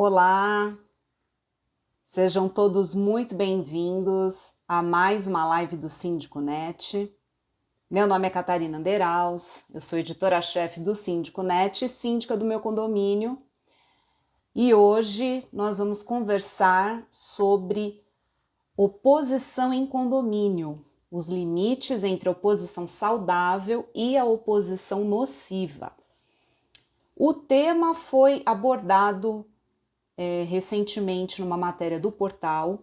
Olá, sejam todos muito bem-vindos a mais uma live do Síndico Net. Meu nome é Catarina Anderaus, eu sou editora-chefe do Síndico Net e síndica do meu condomínio. E hoje nós vamos conversar sobre oposição em condomínio, os limites entre a oposição saudável e a oposição nociva. O tema foi abordado recentemente numa matéria do portal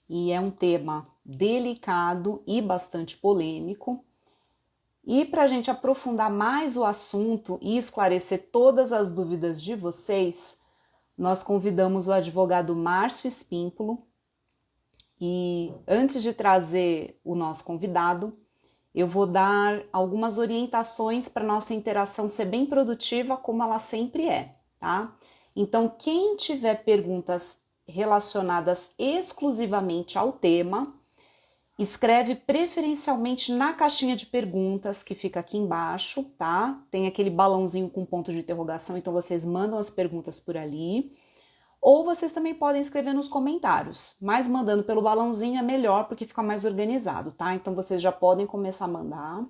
e é um tema delicado e bastante polêmico. E para a gente aprofundar mais o assunto e esclarecer todas as dúvidas de vocês, nós convidamos o advogado Márcio Espímpolo. E antes de trazer o nosso convidado, eu vou dar algumas orientações para nossa interação ser bem produtiva, como ela sempre é, tá? Então, quem tiver perguntas relacionadas exclusivamente ao tema, escreve preferencialmente na caixinha de perguntas que fica aqui embaixo, tá? Tem aquele balãozinho com ponto de interrogação, então vocês mandam as perguntas por ali. Ou vocês também podem escrever nos comentários, mas mandando pelo balãozinho é melhor porque fica mais organizado, tá? Então vocês já podem começar a mandar.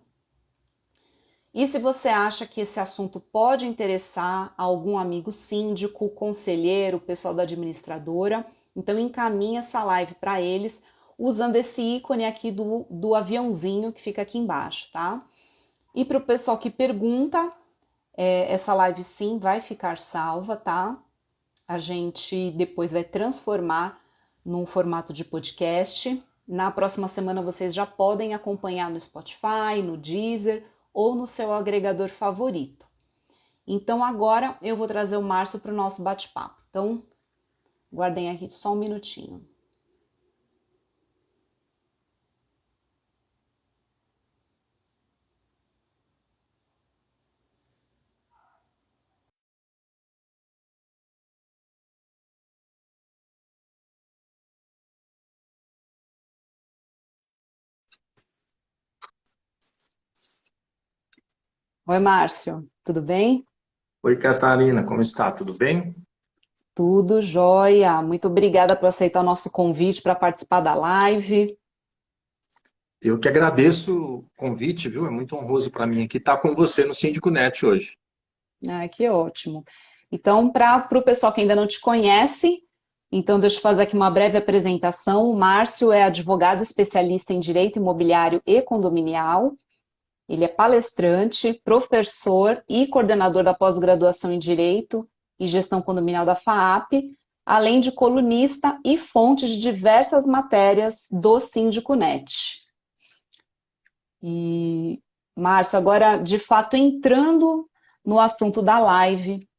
E se você acha que esse assunto pode interessar a algum amigo síndico, conselheiro, pessoal da administradora, então encaminha essa live para eles usando esse ícone aqui do aviãozinho que fica aqui embaixo, tá? E para o pessoal que pergunta, essa live sim vai ficar salva, tá? A gente depois vai transformar num formato de podcast. Na próxima semana vocês já podem acompanhar no Spotify, no Deezer ou no seu agregador favorito. Então agora eu vou trazer o Márcio para o nosso bate-papo. Então, guardem aqui só um minutinho. Oi, Márcio, tudo bem? Oi, Catarina, como está? Tudo bem? Tudo jóia. Muito obrigada por aceitar o nosso convite para participar da live. Eu que agradeço o convite, viu? É muito honroso para mim aqui estar com você no Síndico Net hoje. Ah, que ótimo. Então, para o pessoal que ainda não te conhece, então deixa eu fazer aqui uma breve apresentação. O Márcio é advogado especialista em direito imobiliário e condominial. Ele é palestrante, professor e coordenador da pós-graduação em Direito e Gestão Condominial da FAAP, além de colunista e fonte de diversas matérias do Síndico Net. E, Márcio, agora, de fato, entrando no assunto da live,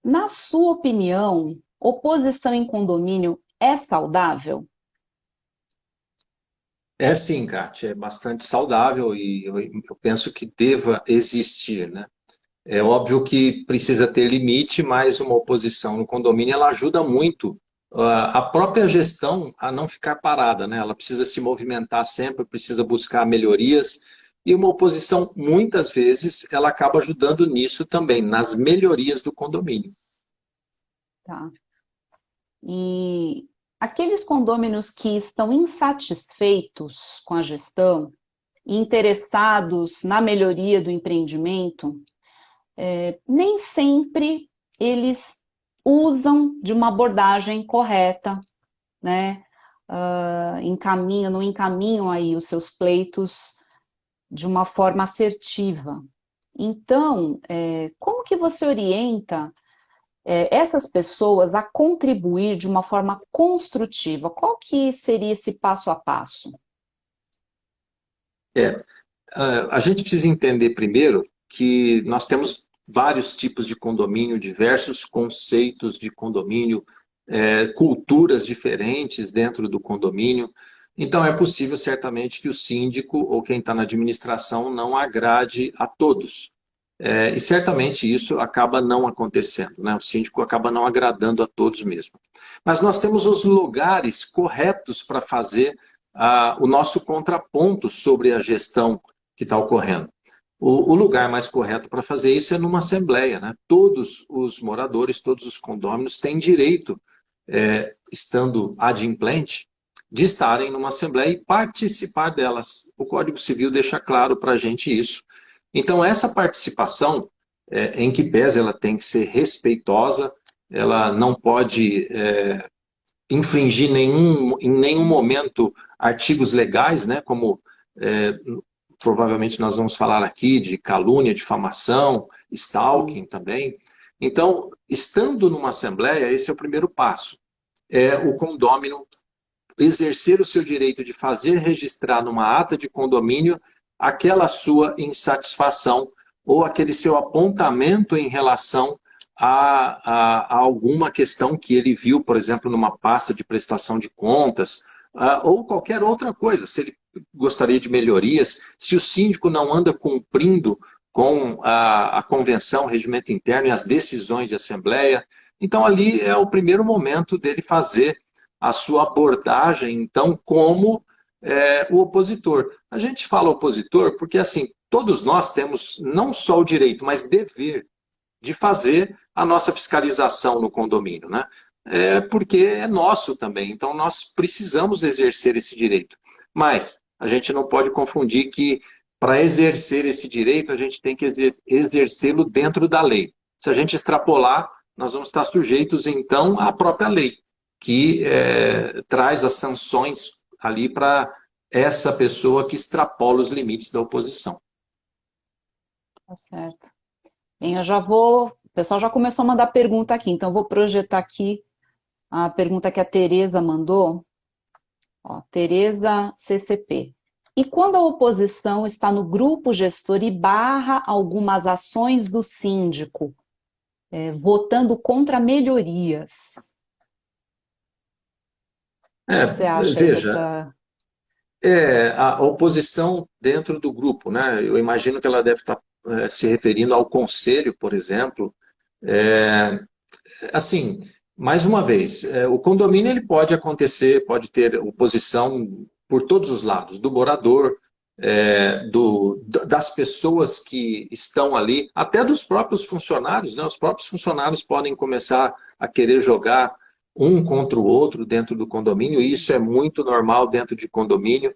na sua opinião, oposição em condomínio é saudável? É sim, Kátia, é bastante saudável e eu penso que deva existir, né? É óbvio que precisa ter limite, mas uma oposição no condomínio ela ajuda muito a própria gestão a não ficar parada, né? Ela precisa se movimentar sempre, precisa buscar melhorias e uma oposição muitas vezes ela acaba ajudando nisso também, nas melhorias do condomínio. Tá. E aqueles condôminos que estão insatisfeitos com a gestão e interessados na melhoria do empreendimento, nem sempre eles usam de uma abordagem correta, né? Não encaminham aí os seus pleitos de uma forma assertiva. Então, como que você orienta essas pessoas a contribuir de uma forma construtiva? Qual que seria esse passo a passo? É, a gente precisa entender primeiro que nós temos vários tipos de condomínio, diversos conceitos de condomínio, culturas diferentes dentro do condomínio. Então, é possível, certamente, que o síndico ou quem está na administração não agrade a todos. E certamente isso acaba não acontecendo, né? O síndico acaba não agradando a todos mesmo. Mas nós temos os lugares corretos para fazer o nosso contraponto sobre a gestão que está ocorrendo. o lugar mais correto para fazer isso é numa assembleia, né? Todos os moradores, todos os condôminos têm direito, estando adimplente, de estarem numa assembleia e participar delas. O Código Civil deixa claro para a gente isso. Então, essa participação, em que pese ela tem que ser respeitosa, ela não pode infringir em nenhum momento artigos legais, né, como provavelmente nós vamos falar aqui de calúnia, difamação, stalking também. Então, estando numa assembleia, esse é o primeiro passo. É o condômino exercer o seu direito de fazer registrar numa ata de condomínio aquela sua insatisfação ou aquele seu apontamento em relação a alguma questão que ele viu, por exemplo, numa pasta de prestação de contas, ou qualquer outra coisa. Se ele gostaria de melhorias, se o síndico não anda cumprindo com a convenção, o regimento interno e as decisões de assembleia. Então, ali é o primeiro momento dele fazer a sua abordagem, então, como o opositor. A gente fala opositor porque, assim, todos nós temos não só o direito, mas dever de fazer a nossa fiscalização no condomínio, né? Porque é nosso também, então nós precisamos exercer esse direito. Mas a gente não pode confundir que para exercer esse direito a gente tem que exercê-lo dentro da lei. Se a gente extrapolar, nós vamos estar sujeitos então à própria lei, que traz as sanções ali para essa pessoa que extrapola os limites da oposição. Tá certo. Bem, eu já vou. O pessoal já começou a mandar pergunta aqui, então eu vou projetar aqui a pergunta que a Tereza mandou. Ó, Tereza CCP. E quando a oposição está no grupo gestor e barra algumas ações do síndico, votando contra melhorias? O que você acha aí Veja, a oposição dentro do grupo, né? Eu imagino que ela deve estar se referindo ao conselho, por exemplo. Assim, mais uma vez, o condomínio ele pode acontecer, pode ter oposição por todos os lados, do morador, das pessoas que estão ali, até dos próprios funcionários, né? Os próprios funcionários podem começar a querer jogar um contra o outro dentro do condomínio, e isso é muito normal dentro de condomínio.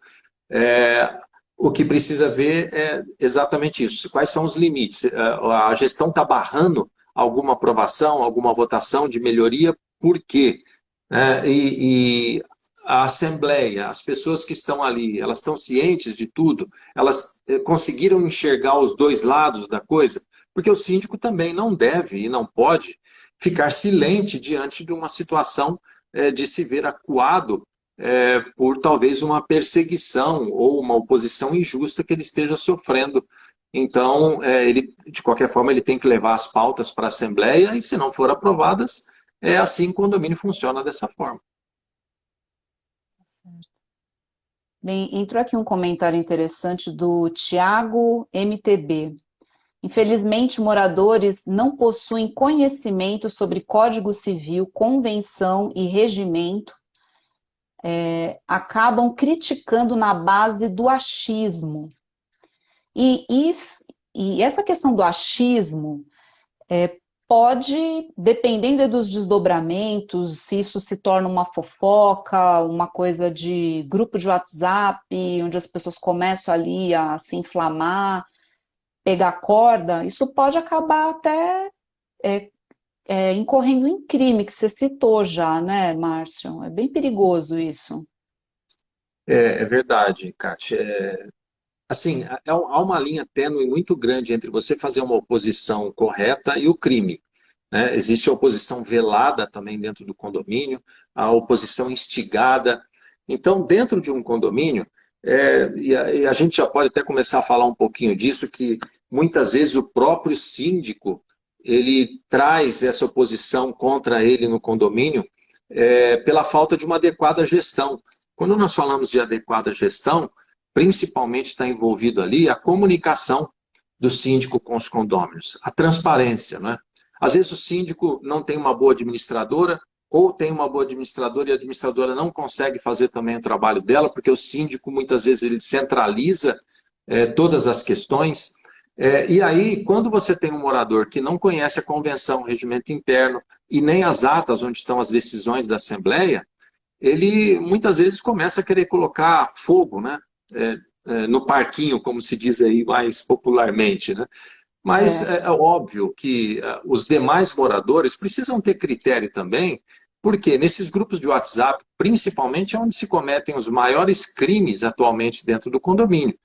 O que precisa ver é exatamente isso, quais são os limites. A gestão está barrando alguma aprovação, alguma votação de melhoria, por quê? E a Assembleia, as pessoas que estão ali, elas estão cientes de tudo? Elas conseguiram enxergar os dois lados da coisa? Porque o síndico também não deve e não pode ficar silente diante de uma situação de se ver acuado por talvez uma perseguição ou uma oposição injusta que ele esteja sofrendo. Então, ele, de qualquer forma, ele tem que levar as pautas para a Assembleia e, se não for aprovadas, é assim que o condomínio funciona dessa forma. Bem, entrou aqui um comentário interessante do Tiago MTB. Infelizmente, moradores não possuem conhecimento sobre Código Civil, convenção e regimento, acabam criticando na base do achismo. E essa questão do achismo pode, dependendo dos desdobramentos, se isso se torna uma fofoca, uma coisa de grupo de WhatsApp, onde as pessoas começam ali a se inflamar, pegar corda, isso pode acabar até incorrendo em crime, que você citou já, né, Márcio? É bem perigoso isso. É verdade, Kátia. Assim, há uma linha tênue muito grande entre você fazer uma oposição correta e o crime, né? Existe a oposição velada também dentro do condomínio, a oposição instigada. Então, dentro de um condomínio, e a gente já pode até começar a falar um pouquinho disso, que muitas vezes o próprio síndico, ele traz essa oposição contra ele no condomínio pela falta de uma adequada gestão. Quando nós falamos de adequada gestão, principalmente está envolvido ali a comunicação do síndico com os condôminos, a transparência, né? Às vezes o síndico não tem uma boa administradora, ou tem uma boa administradora e a administradora não consegue fazer também o trabalho dela, porque o síndico muitas vezes ele centraliza todas as questões. E aí, quando você tem um morador que não conhece a convenção, o regimento interno e nem as atas onde estão as decisões da Assembleia, ele muitas vezes começa a querer colocar fogo, né? No parquinho, como se diz aí mais popularmente, né? Mas É, é óbvio que os demais moradores precisam ter critério também, porque nesses grupos de WhatsApp, principalmente, é onde se cometem os maiores crimes atualmente dentro do condomínio.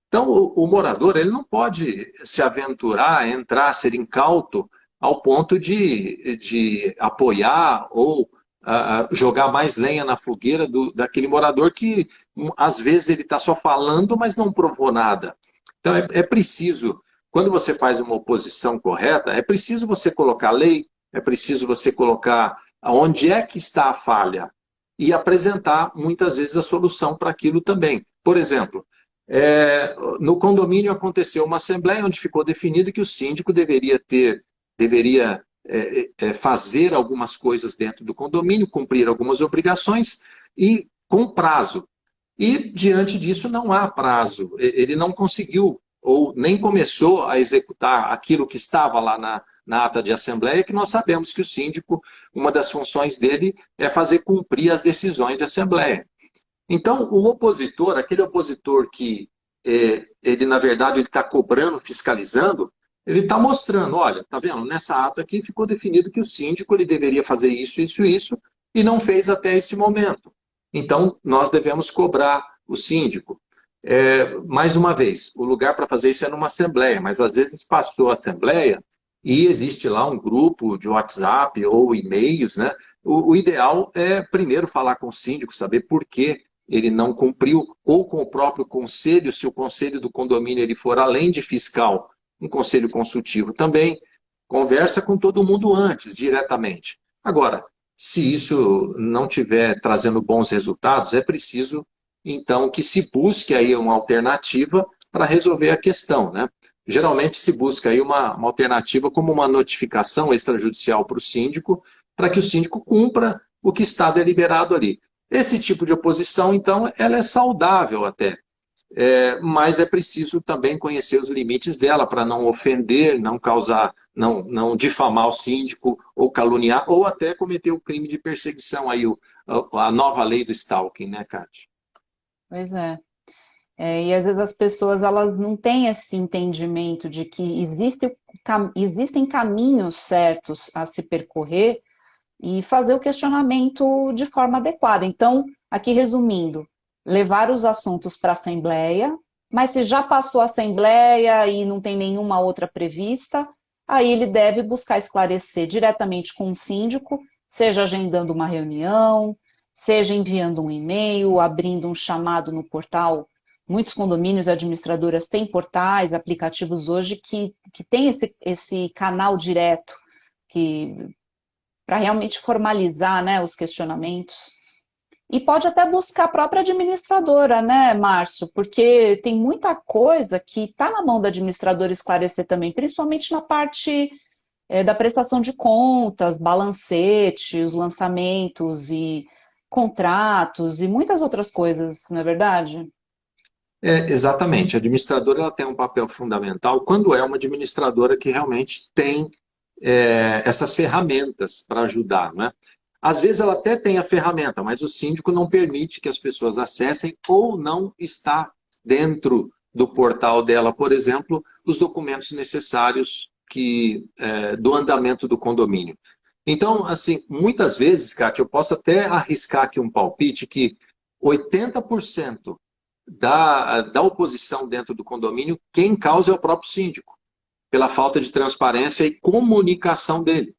Então, o morador ele não pode se aventurar, entrar, ser incauto ao ponto de apoiar ou jogar mais lenha na fogueira daquele morador que, às vezes, ele está só falando, mas não provou nada. Então, é preciso, quando você faz uma oposição correta, é preciso você colocar lei, é preciso você colocar onde é que está a falha e apresentar, muitas vezes, a solução para aquilo também. Por exemplo, no condomínio aconteceu uma assembleia onde ficou definido que o síndico deveria fazer algumas coisas dentro do condomínio, cumprir algumas obrigações e com prazo. E diante disso não há prazo. Ele não conseguiu ou nem começou a executar aquilo que estava lá na ata de assembleia, que nós sabemos que o síndico, uma das funções dele é fazer cumprir as decisões de assembleia. Então, o opositor, aquele opositor que ele, na verdade, ele está cobrando, fiscalizando, ele está mostrando, olha, está vendo, nessa ata aqui ficou definido que o síndico ele deveria fazer isso, isso, isso, e não fez até esse momento. Então, nós devemos cobrar o síndico. Mais uma vez, o lugar para fazer isso é numa assembleia, mas às vezes passou a assembleia e existe lá um grupo de WhatsApp ou e-mails, né? O ideal é primeiro falar com o síndico, saber por que ele não cumpriu, ou com o próprio conselho, se o conselho do condomínio ele for além de fiscal, um conselho consultivo também, conversa com todo mundo antes, diretamente. Agora, se isso não estiver trazendo bons resultados, é preciso, então, que se busque aí uma alternativa para resolver a questão, né? Geralmente se busca aí uma alternativa como uma notificação extrajudicial para o síndico, para que o síndico cumpra o que está deliberado ali. Esse tipo de oposição, então, ela é saudável até, mas é preciso também conhecer os limites dela para não ofender, não causar, não difamar o síndico ou caluniar, ou até cometer o crime de perseguição, aí a nova lei do stalking, né, Cátia? pois é. E às vezes as pessoas elas não têm esse entendimento de que existem caminhos certos a se percorrer e fazer o questionamento de forma adequada. Então, aqui resumindo, levar os assuntos para a Assembleia, mas se já passou a Assembleia e não tem nenhuma outra prevista, aí ele deve buscar esclarecer diretamente com o síndico, seja agendando uma reunião, seja enviando um e-mail, abrindo um chamado no portal. Muitos condomínios e administradoras têm portais, aplicativos hoje que têm esse canal direto que para realmente formalizar, né, os questionamentos. E pode até buscar a própria administradora, né, Márcio? Porque tem muita coisa que está na mão da administradora esclarecer também, principalmente na parte da prestação de contas, balancete, os lançamentos e contratos e muitas outras coisas, não é verdade? Exatamente. A administradora ela tem um papel fundamental quando é uma administradora que realmente tem essas ferramentas para ajudar, né? Às vezes ela até tem a ferramenta, mas o síndico não permite que as pessoas acessem ou não está dentro do portal dela, por exemplo, os documentos necessários do andamento do condomínio. Então, assim, muitas vezes, Kátia, eu posso até arriscar aqui um palpite que 80% da oposição dentro do condomínio, quem causa é o próprio síndico, pela falta de transparência e comunicação dele.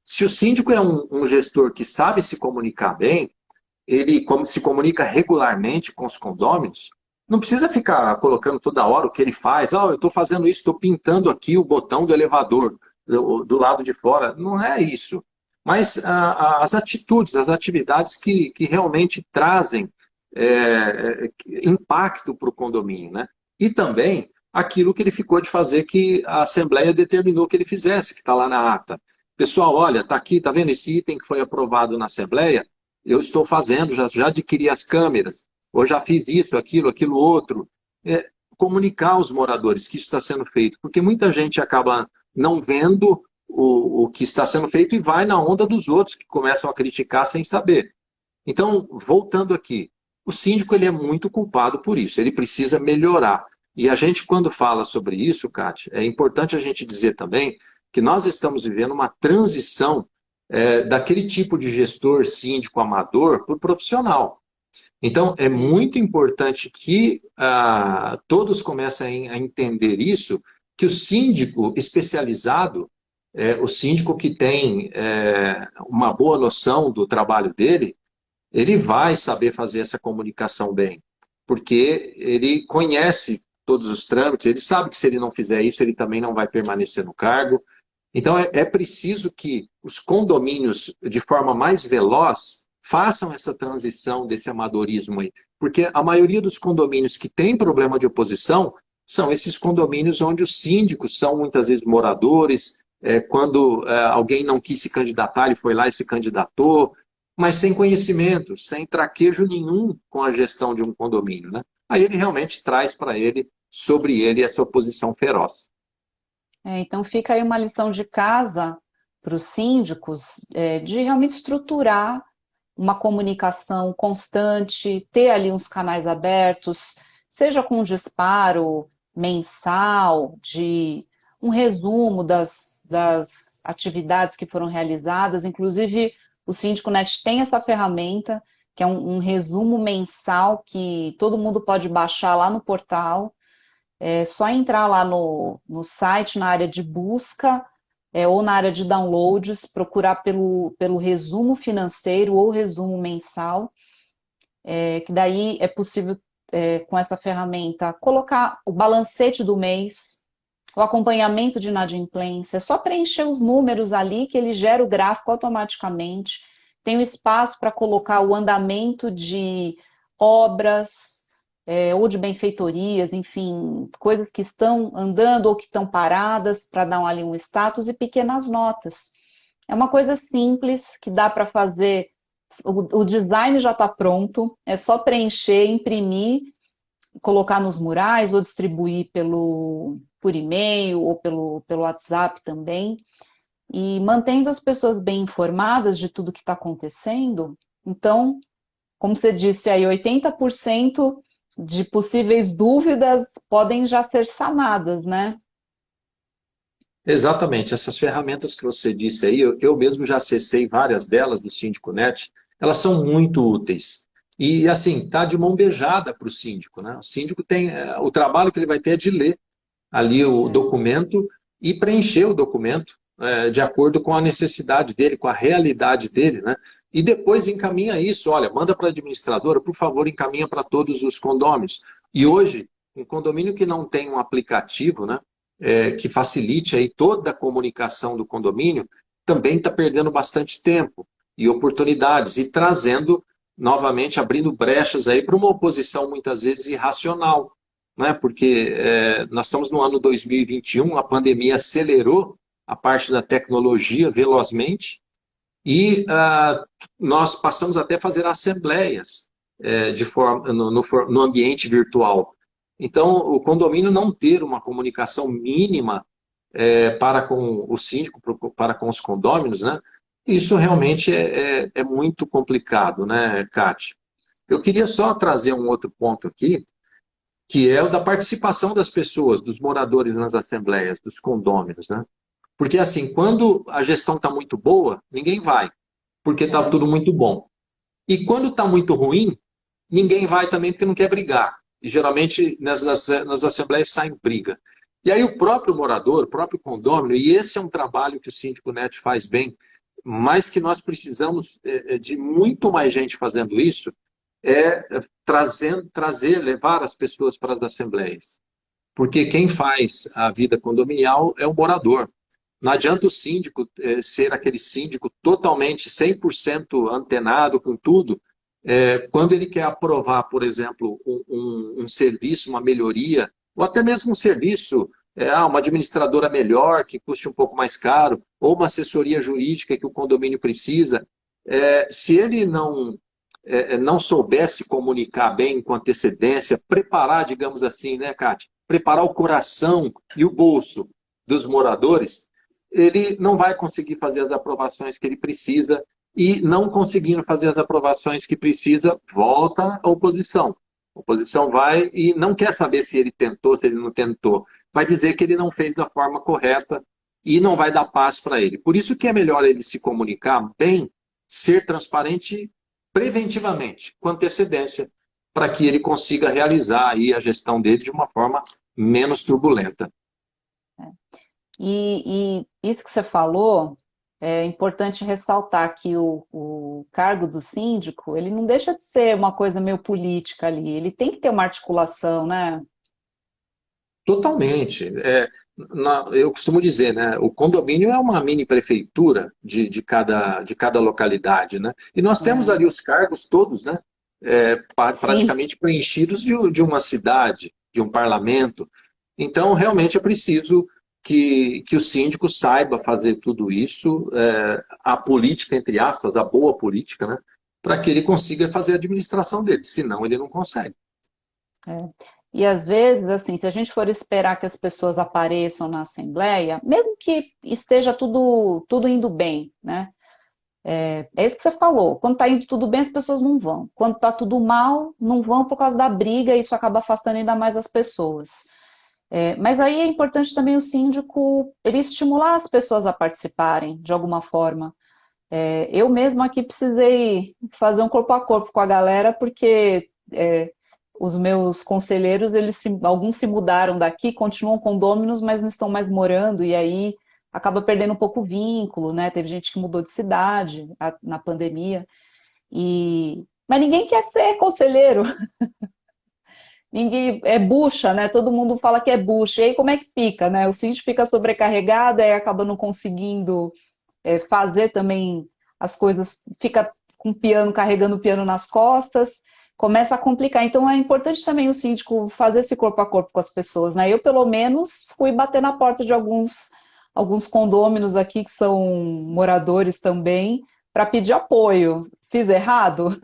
Se o síndico é um gestor que sabe se comunicar bem, ele se comunica regularmente com os condôminos, não precisa ficar colocando toda hora o que ele faz. Eu estou fazendo isso, estou pintando aqui o botão do elevador do lado de fora. Não é isso. Mas as atitudes, as atividades que realmente trazem impacto para o condomínio, né? E também aquilo que ele ficou de fazer que a Assembleia determinou que ele fizesse, que está lá na ata. Pessoal, olha, está aqui, está vendo esse item que foi aprovado na Assembleia? Eu estou fazendo, já adquiri as câmeras, ou já fiz isso, aquilo outro. comunicar aos moradores que isso está sendo feito, porque muita gente acaba não vendo o que está sendo feito e vai na onda dos outros que começam a criticar sem saber. Então, voltando aqui, o síndico ele é muito culpado por isso, ele precisa melhorar. E a gente, quando fala sobre isso, Kátia, é importante a gente dizer também que nós estamos vivendo uma transição daquele tipo de gestor síndico amador para o profissional. Então, é muito importante que todos comecem a entender isso, que o síndico especializado, o síndico que tem uma boa noção do trabalho dele, ele vai saber fazer essa comunicação bem, porque ele conhece todos os trâmites, ele sabe que se ele não fizer isso, ele também não vai permanecer no cargo. Então, é preciso que os condomínios, de forma mais veloz, façam essa transição desse amadorismo aí. Porque a maioria dos condomínios que tem problema de oposição são esses condomínios onde os síndicos são muitas vezes moradores, quando alguém não quis se candidatar, ele foi lá e se candidatou, mas sem conhecimento, sem traquejo nenhum com a gestão de um condomínio, né? Aí ele realmente traz para ele, sobre ele, essa oposição feroz. Então fica aí uma lição de casa para os síndicos, de realmente estruturar uma comunicação constante, ter ali uns canais abertos, seja com um disparo mensal, de um resumo das atividades que foram realizadas. Inclusive, o Síndico Net tem essa ferramenta, que é um resumo mensal que todo mundo pode baixar lá no portal. É só entrar lá no site, na área de busca, ou na área de downloads, procurar pelo resumo financeiro ou resumo mensal, que daí é possível, com essa ferramenta, colocar o balancete do mês, o acompanhamento de inadimplência, é só preencher os números ali que ele gera o gráfico automaticamente, tem o espaço para colocar o andamento de obras, ou de benfeitorias, enfim, coisas que estão andando ou que estão paradas, para dar ali um status, e pequenas notas. É uma coisa simples que dá para fazer, o design já está pronto, é só preencher, imprimir, colocar nos murais ou distribuir por e-mail ou pelo WhatsApp também, e mantendo as pessoas bem informadas de tudo que está acontecendo. Então, como você disse aí, 80% de possíveis dúvidas podem já ser sanadas, né? Exatamente, essas ferramentas que você disse aí, eu mesmo já acessei várias delas do Síndico Net, elas são muito úteis. E assim, tá de mão beijada para o síndico, né? O síndico tem, o trabalho que ele vai ter é de ler ali o documento e preencher o documento de acordo com a necessidade dele, com a realidade dele, né? E depois encaminha isso, olha, manda para a administradora, por favor, encaminha para todos os condôminos. E hoje, um condomínio que não tem um aplicativo, né, que facilite aí toda a comunicação do condomínio, também está perdendo bastante tempo e oportunidades e trazendo, novamente, abrindo brechas aí para uma oposição muitas vezes irracional, né? Porque nós estamos no ano 2021, a pandemia acelerou a parte da tecnologia velozmente e nós passamos até a fazer assembleias no ambiente virtual. Então, o condomínio não ter uma comunicação mínima para com o síndico, para com os condôminos, né? Isso realmente é muito complicado, né, Cátia? Eu queria só trazer um outro ponto aqui, que é o da participação das pessoas, dos moradores nas assembleias, dos condôminos, né? Porque assim, quando a gestão está muito boa, ninguém vai, porque está tudo muito bom. E quando está muito ruim, ninguém vai também porque não quer brigar. E geralmente nas assembleias sai briga. E aí o próprio morador, o próprio condômino, e esse é um trabalho que o Síndico Net faz bem, mas que nós precisamos de muito mais gente fazendo isso, levar as pessoas para as assembleias. Porque quem faz a vida condominial é o morador. Não adianta o síndico ser aquele síndico totalmente 100% antenado com tudo, quando ele quer aprovar, por exemplo, um serviço, uma melhoria, ou até mesmo um serviço, uma administradora melhor, que custe um pouco mais caro, ou uma assessoria jurídica que o condomínio precisa, se ele não soubesse comunicar bem com antecedência, preparar, digamos assim, né, Cátia? preparar o coração e o bolso dos moradores, ele não vai conseguir fazer as aprovações que ele precisa e, não conseguindo fazer as aprovações que precisa, volta à oposição. A oposição vai e não quer saber se ele tentou, se ele não tentou. Vai dizer que ele não fez da forma correta e não vai dar paz para ele. Por isso que é melhor ele se comunicar bem, ser transparente preventivamente, com antecedência, para que ele consiga realizar aí a gestão dele de uma forma menos turbulenta. E isso que você falou, é importante ressaltar que o cargo do síndico, ele não deixa de ser uma coisa meio política ali, ele tem que ter uma articulação, né? Totalmente. Eu costumo dizer, né, o condomínio é uma mini prefeitura de cada localidade, né? E nós temos É, ali os cargos todos, né, sim. praticamente preenchidos de uma cidade, de um parlamento. Então, realmente é preciso que o síndico saiba fazer tudo isso, a política, entre aspas, a boa política, né, para que ele consiga fazer a administração dele, senão ele não consegue. E às vezes, assim, se a gente for esperar que as pessoas apareçam na Assembleia, mesmo que esteja tudo indo bem, né? É isso que você falou. Quando está indo tudo bem, as pessoas não vão. Quando está tudo mal, não vão por causa da briga, e isso acaba afastando ainda mais as pessoas. Mas aí é importante também o síndico ele estimular as pessoas a participarem de alguma forma. Eu mesmo aqui precisei fazer um corpo a corpo com a galera, porque os meus conselheiros, alguns se mudaram daqui, continuam condôminos, mas não estão mais morando, e aí acaba perdendo um pouco o vínculo, né? Teve gente que mudou de cidade na pandemia, mas ninguém quer ser conselheiro, ninguém é bucha, né? Todo mundo fala que é bucha, e aí como é que fica, né? O síndico fica sobrecarregado, aí acaba não conseguindo fazer também as coisas, fica com o piano, carregando o piano nas costas, começa a complicar. Então é importante também o síndico fazer esse corpo a corpo com as pessoas, né? Eu, pelo menos, fui bater na porta de alguns condôminos aqui que são moradores também, para pedir apoio. Fiz errado?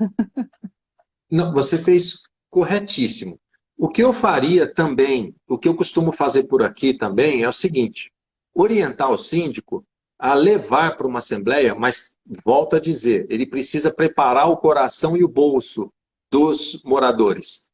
Não, você fez corretíssimo. O que eu faria também, o que eu costumo fazer por aqui também é o seguinte: orientar o síndico a levar para uma assembleia, mas volto a dizer, ele precisa preparar o coração e o bolso dos moradores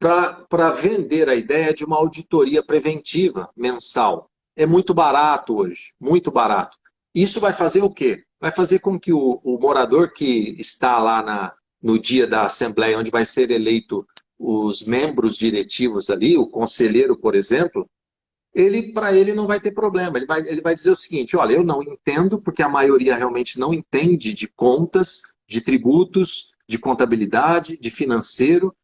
para vender a ideia de uma auditoria preventiva mensal. É muito barato hoje, muito barato. Isso vai fazer o quê? Vai fazer com que o morador que está lá no dia da Assembleia, onde vai ser eleito os membros diretivos ali, o conselheiro, por exemplo, para ele não vai ter problema. Ele vai dizer o seguinte: olha, eu não entendo, porque a maioria realmente não entende de contas, de tributos, de contabilidade, de financeiro,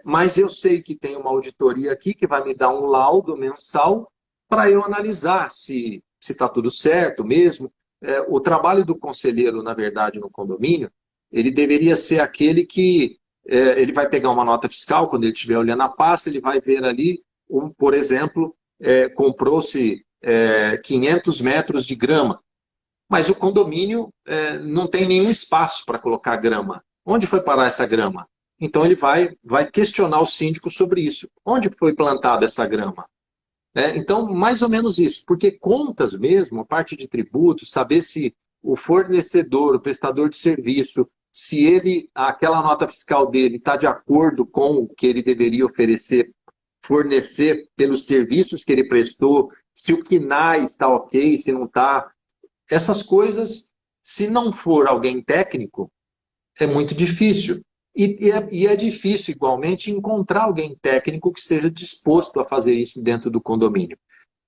mas eu sei que tem uma auditoria aqui que vai me dar um laudo mensal para eu analisar se está tudo certo mesmo. O trabalho do conselheiro, na verdade, no condomínio, ele deveria ser aquele que ele vai pegar uma nota fiscal, quando ele estiver olhando a pasta, ele vai ver ali, por exemplo, comprou-se 500 metros de grama, mas o condomínio não tem nenhum espaço para colocar grama. Onde foi parar essa grama? Então ele vai questionar o síndico sobre isso. Onde foi plantada essa grama? Então, mais ou menos isso, porque contas mesmo, a parte de tributos, saber se o fornecedor, o prestador de serviço, se aquela nota fiscal dele está de acordo com o que ele deveria fornecer pelos serviços que ele prestou, se o KNAI está ok, se não está. Essas coisas, se não for alguém técnico, é muito difícil. E é difícil, igualmente, encontrar alguém técnico que esteja disposto a fazer isso dentro do condomínio.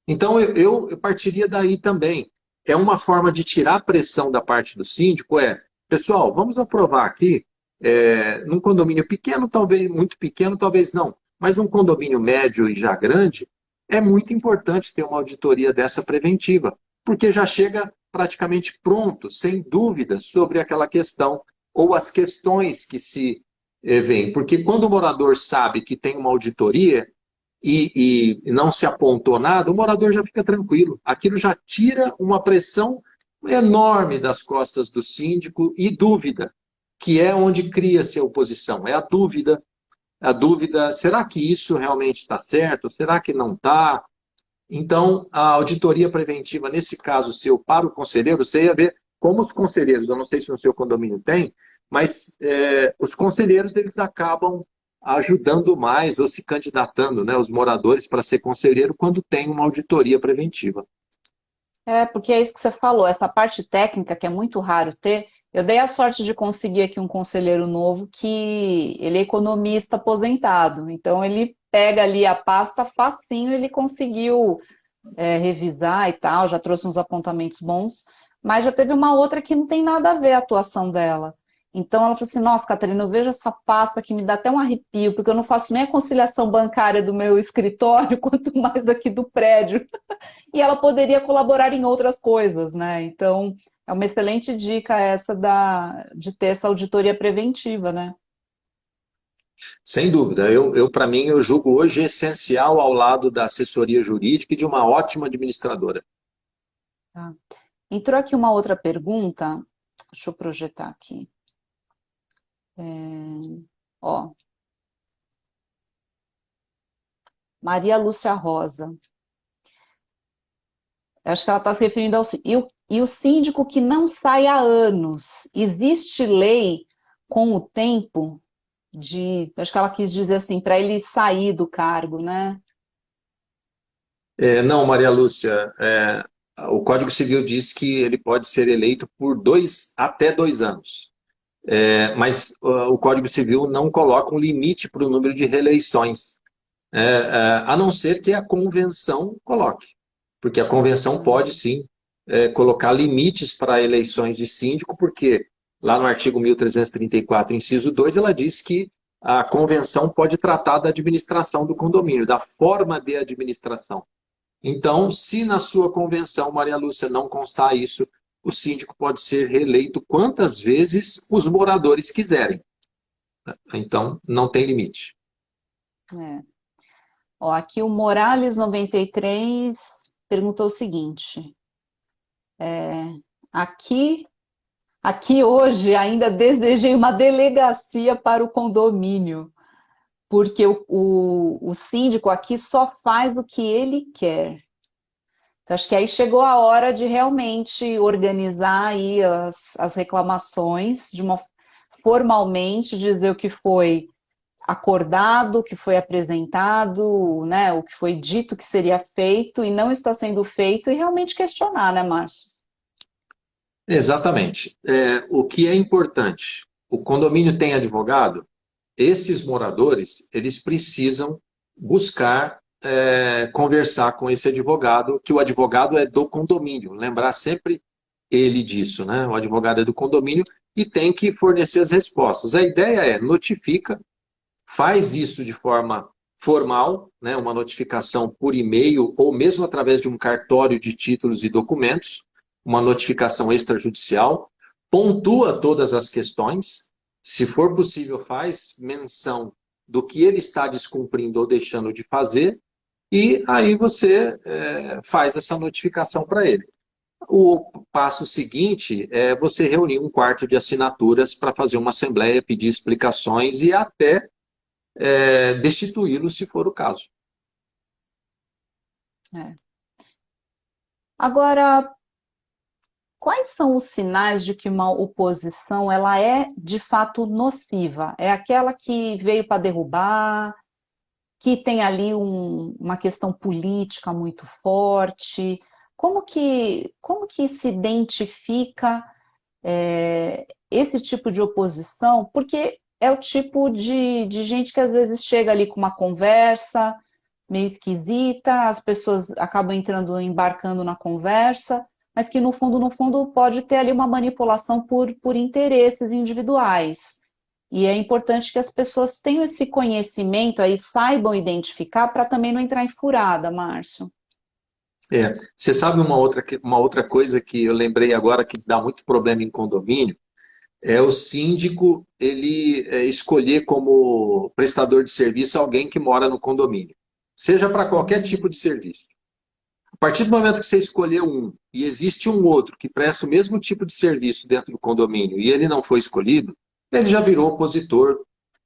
Então, eu partiria daí também. É uma forma de tirar a pressão da parte do síndico, pessoal, vamos aprovar aqui, num condomínio pequeno, talvez, muito pequeno, talvez não, mas num condomínio médio e já grande, é muito importante ter uma auditoria dessa preventiva, porque já chega praticamente pronto, sem dúvidas, sobre aquela questão ou as questões que se vêm. Porque quando o morador sabe que tem uma auditoria e não se apontou nada, o morador já fica tranquilo. Aquilo já tira uma pressão enorme das costas do síndico e dúvida, que é onde cria-se a oposição. É a dúvida, a dúvida, será que isso realmente está certo? Será que não está? Então, a auditoria preventiva, nesse caso seu, para o conselheiro, você ia ver como os conselheiros, eu não sei se no seu condomínio tem, mas os conselheiros eles acabam ajudando mais ou se candidatando, né, os moradores para ser conselheiro quando tem uma auditoria preventiva. É, porque é isso que você falou, essa parte técnica que é muito raro ter. Eu dei a sorte de conseguir aqui um conselheiro novo que ele é economista aposentado, então ele pega ali a pasta facinho, ele conseguiu revisar e tal, já trouxe uns apontamentos bons, mas já teve uma outra que não tem nada a ver a atuação dela. Então ela falou assim, nossa, Catarina, eu vejo essa pasta que me dá até um arrepio, porque eu não faço nem a conciliação bancária do meu escritório, quanto mais daqui do prédio. E ela poderia colaborar em outras coisas, né? Então, é uma excelente dica essa de ter essa auditoria preventiva, né? Sem dúvida, eu para mim, eu julgo hoje essencial ao lado da assessoria jurídica e de uma ótima administradora. Tá. Entrou aqui uma outra pergunta, deixa eu projetar aqui. Ó, Maria Lúcia Rosa. Eu acho que ela está se referindo ao. E o síndico que não sai há anos. Existe lei com o tempo acho que ela quis dizer assim, para ele sair do cargo, né? Não, Maria Lúcia, o Código Civil diz que ele pode ser eleito por até 2 anos. Mas o Código Civil não coloca um limite para o número de reeleições, a não ser que a convenção coloque. Porque a convenção pode, sim, colocar limites para eleições de síndico, porque lá no artigo 1334, inciso 2, ela diz que a convenção pode tratar da administração do condomínio, da forma de administração. Então, se na sua convenção, Maria Lúcia, não constar isso, o síndico pode ser reeleito quantas vezes os moradores quiserem. Então, não tem limite. É. Ó, aqui o Morales 93 perguntou o seguinte: aqui, aqui hoje ainda desejei uma delegacia para o condomínio, porque o síndico aqui só faz o que ele quer. Então, acho que aí chegou a hora de realmente organizar aí as reclamações formalmente, dizer o que foi acordado, o que foi apresentado, né, o que foi dito que seria feito e não está sendo feito e realmente questionar, né, Márcio? Exatamente. O que é importante? O condomínio tem advogado? Esses moradores, eles precisam buscar conversar com esse advogado, que o advogado é do condomínio. Lembrar sempre ele disso, né? O advogado é do condomínio e tem que fornecer as respostas. A ideia é notifica, faz isso de forma formal, né? Uma notificação por e-mail ou mesmo através de um cartório de títulos e documentos, uma notificação extrajudicial, pontua todas as questões, se for possível, faz menção do que ele está descumprindo ou deixando de fazer, e aí você faz essa notificação para ele. O passo seguinte é você reunir um quarto de assinaturas para fazer uma assembleia, pedir explicações e até destituí-lo, se for o caso. É. Agora, quais são os sinais de que uma oposição ela é de fato nociva? É aquela que veio para derrubar, que tem ali uma questão política muito forte? Como que se identifica esse tipo de oposição? Porque é o tipo de gente que às vezes chega ali com uma conversa meio esquisita, as pessoas acabam embarcando na conversa, mas que no fundo, pode ter ali uma manipulação por interesses individuais. E é importante que as pessoas tenham esse conhecimento aí, saibam identificar para também não entrar em furada, Márcio. Você sabe uma outra coisa que eu lembrei agora que dá muito problema em condomínio? É o síndico ele escolher como prestador de serviço alguém que mora no condomínio, seja para qualquer tipo de serviço. A partir do momento que você escolheu um e existe um outro que presta o mesmo tipo de serviço dentro do condomínio e ele não foi escolhido, ele já virou opositor,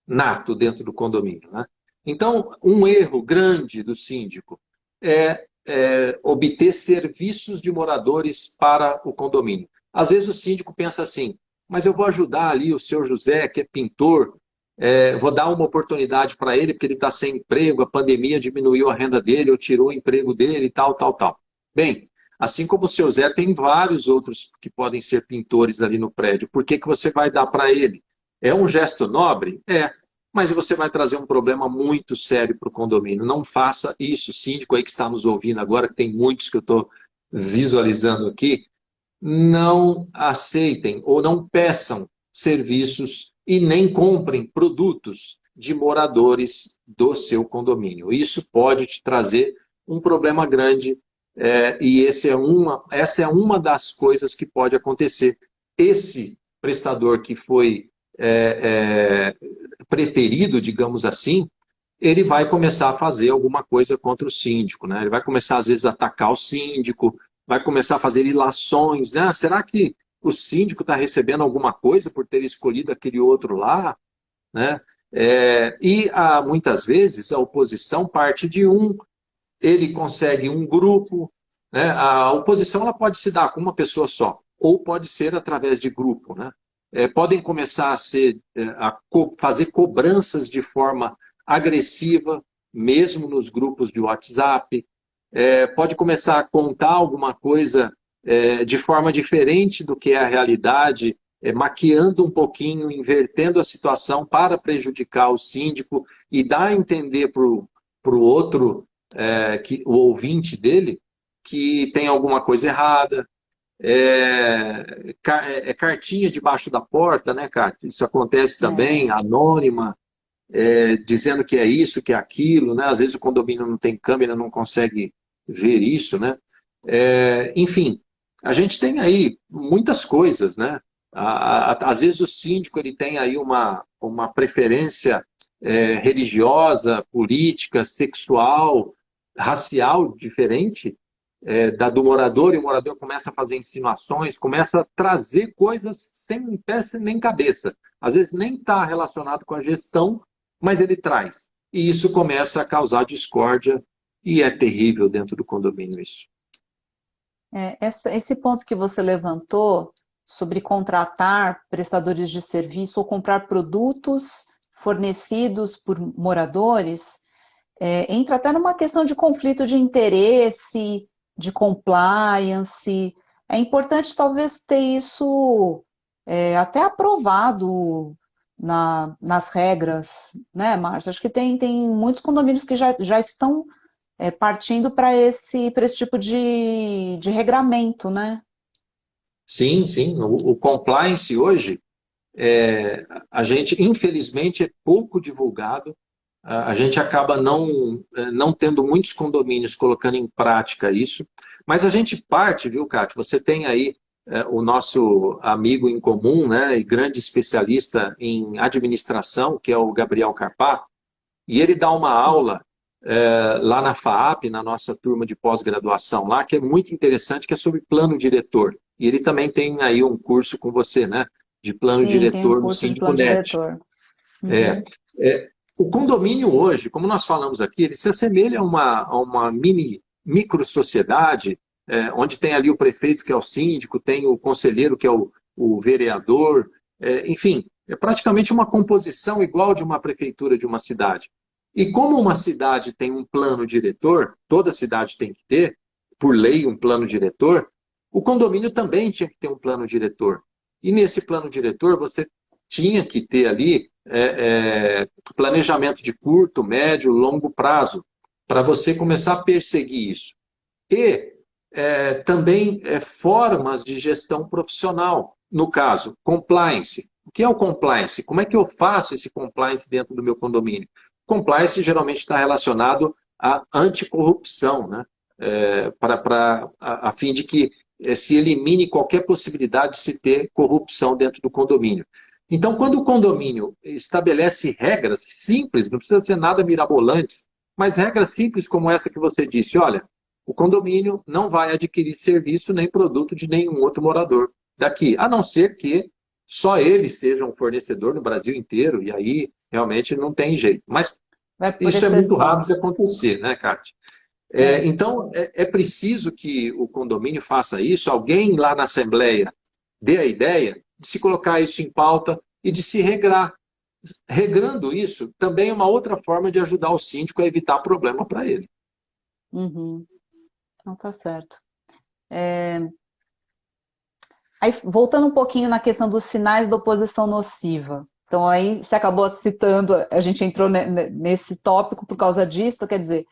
nato dentro do condomínio, né? Então, um erro grande do síndico é obter serviços de moradores para o condomínio. Às vezes o síndico pensa assim, mas eu vou ajudar ali o seu José, que é pintor, vou dar uma oportunidade para ele, porque ele está sem emprego, a pandemia diminuiu a renda dele, ou tirou o emprego dele e tal, tal, tal. Bem, assim como o seu Zé, tem vários outros que podem ser pintores ali no prédio. Por que que você vai dar para ele? É um gesto nobre? É. Mas você vai trazer um problema muito sério para o condomínio. Não faça isso. Síndico aí que está nos ouvindo agora, que tem muitos que eu estou visualizando aqui, não aceitem ou não peçam serviços e nem comprem produtos de moradores do seu condomínio. Isso pode te trazer um problema grande, e essa é uma das coisas que pode acontecer. Esse prestador que foi preterido, digamos assim, ele vai começar a fazer alguma coisa contra o síndico, né? Ele vai começar, às vezes, a atacar o síndico, vai começar a fazer ilações, né? Será que o síndico está recebendo alguma coisa por ter escolhido aquele outro lá, né? Muitas vezes a oposição parte de ele consegue um grupo, né? A oposição ela pode se dar com uma pessoa só, ou pode ser através de grupo, né? Podem começar a fazer cobranças de forma agressiva, mesmo nos grupos de WhatsApp. Pode começar a contar alguma coisa de forma diferente do que é a realidade, maquiando um pouquinho, invertendo a situação para prejudicar o síndico e dar a entender para o outro, o ouvinte dele, que tem alguma coisa errada. Cartinha debaixo da porta, né, Cátia? Isso acontece também, anônima, dizendo que é isso, que é aquilo, né? Às vezes o condomínio não tem câmera, não consegue ver isso, né? Enfim, a gente tem aí muitas coisas, né? Às vezes o síndico ele tem aí uma preferência religiosa, política, sexual, racial diferente da do morador, e o morador começa a fazer insinuações, começa a trazer coisas sem pé nem cabeça. Às vezes nem está relacionado com a gestão, mas ele traz. E isso começa a causar discórdia e é terrível dentro do condomínio isso. Esse ponto que você levantou sobre contratar prestadores de serviço ou comprar produtos fornecidos por moradores, entra até numa questão de conflito de interesse, de compliance. É importante talvez ter isso até aprovado nas regras, né, Márcia? Acho que tem muitos condomínios que já estão partindo para esse tipo de regramento, né? Sim, sim. O compliance hoje, a gente, infelizmente, é pouco divulgado. A gente acaba não tendo muitos condomínios colocando em prática isso, mas a gente parte, viu, Cátia? Você tem aí o nosso amigo em comum, né, e grande especialista em administração, que é o Gabriel Carpá, e ele dá uma aula lá na FAAP, na nossa turma de pós-graduação lá, que é muito interessante, que é sobre plano diretor. E ele também tem aí um curso com você, né, de plano Sim, tem um diretor no curso de Síndico plano Net. diretor. É, Uhum. o condomínio hoje, como nós falamos aqui, ele se assemelha a uma micro-sociedade, onde tem ali o prefeito, que é o síndico, tem o conselheiro, que é o vereador, enfim, é praticamente uma composição igual de uma prefeitura de uma cidade. E como uma cidade tem um plano diretor, toda cidade tem que ter, por lei, um plano diretor, o condomínio também tinha que ter um plano diretor. E nesse plano diretor, você tinha que ter ali planejamento de curto, médio, longo prazo, para você começar a perseguir isso. E também formas de gestão profissional. No caso, compliance. O que é o compliance? Como é que eu faço esse compliance dentro do meu condomínio? Compliance geralmente está relacionado à anticorrupção, né? A fim de que se elimine qualquer possibilidade de se ter corrupção dentro do condomínio. Então, quando o condomínio estabelece regras simples, não precisa ser nada mirabolante, mas regras simples como essa que você disse, olha, o condomínio não vai adquirir serviço nem produto de nenhum outro morador daqui, a não ser que só ele seja um fornecedor no Brasil inteiro, e aí realmente não tem jeito. Mas Vai por isso é muito exceção. raro de acontecer, né, Kátia? É. Então, é preciso que o condomínio faça isso, alguém lá na Assembleia dê a ideia de se colocar isso em pauta e de se regrar. Regrando isso, também é uma outra forma de ajudar o síndico a evitar problema para ele. Uhum. Então tá certo. Aí, voltando um pouquinho na questão dos sinais da oposição nociva. Então, aí você acabou citando, a gente entrou nesse tópico por causa disso, quer dizer,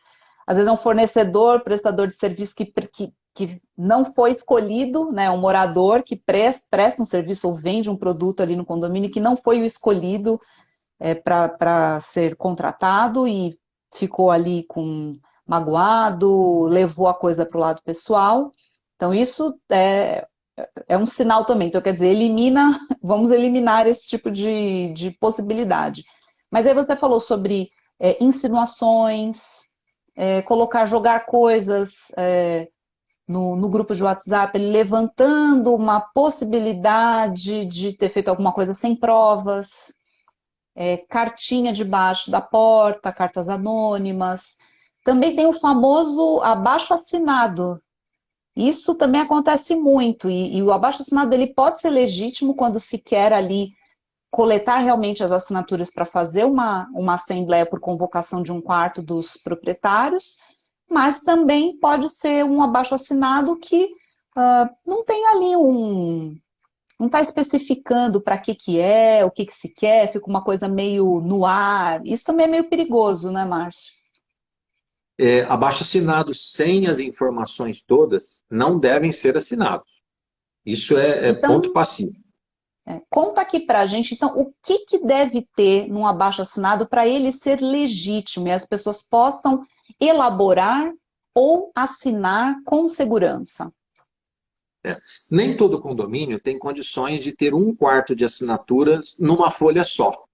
às vezes é um fornecedor, prestador de serviço que não foi escolhido, né, um morador que presta um serviço ou vende um produto ali no condomínio que não foi o escolhido para ser contratado e ficou ali com magoado, levou a coisa para o lado pessoal. Então, isso é um sinal também. Então, quer dizer, vamos eliminar esse tipo de possibilidade. Mas aí você falou sobre insinuações, jogar coisas no grupo de WhatsApp, levantando uma possibilidade de ter feito alguma coisa sem provas, cartinha debaixo da porta, cartas anônimas. Também tem o famoso abaixo-assinado. Isso também acontece muito, e o abaixo-assinado ele pode ser legítimo quando se quer ali coletar realmente as assinaturas para fazer uma assembleia por convocação de um quarto dos proprietários, mas também pode ser um abaixo-assinado que não tem ali não está especificando para que é, o que se quer, fica uma coisa meio no ar. Isso também é meio perigoso, né, Márcio? Abaixo-assinados sem as informações todas não devem ser assinados. Isso é ponto Então, passivo. conta aqui para a gente, então, o que deve ter num abaixo-assinado para ele ser legítimo e as pessoas possam elaborar ou assinar com segurança. Nem todo condomínio tem condições de ter um quarto de assinaturas numa folha só.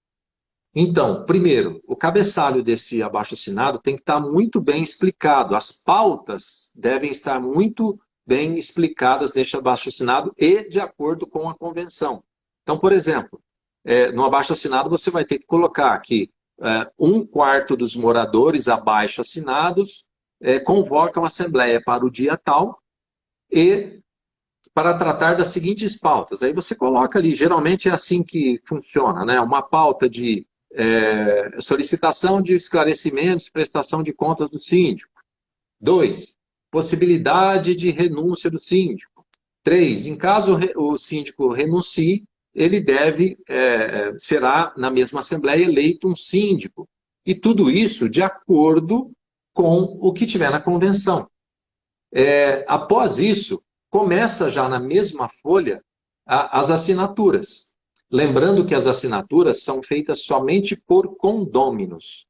Então, primeiro, o cabeçalho desse abaixo-assinado tem que estar muito bem explicado. As pautas devem estar muito bem explicadas neste abaixo-assinado e de acordo com a convenção. Então, por exemplo, no abaixo-assinado você vai ter que colocar que um quarto dos moradores abaixo-assinados convocam a assembleia para o dia tal e para tratar das seguintes pautas. Aí você coloca ali, geralmente é assim que funciona, né? Uma pauta de solicitação de esclarecimentos, prestação de contas do síndico. 2, possibilidade de renúncia do síndico. 3, em caso o síndico renuncie, ele será, na mesma Assembleia, eleito um síndico. E tudo isso de acordo com o que tiver na convenção. Após isso, começa já na mesma folha as assinaturas. Lembrando que as assinaturas são feitas somente por condôminos.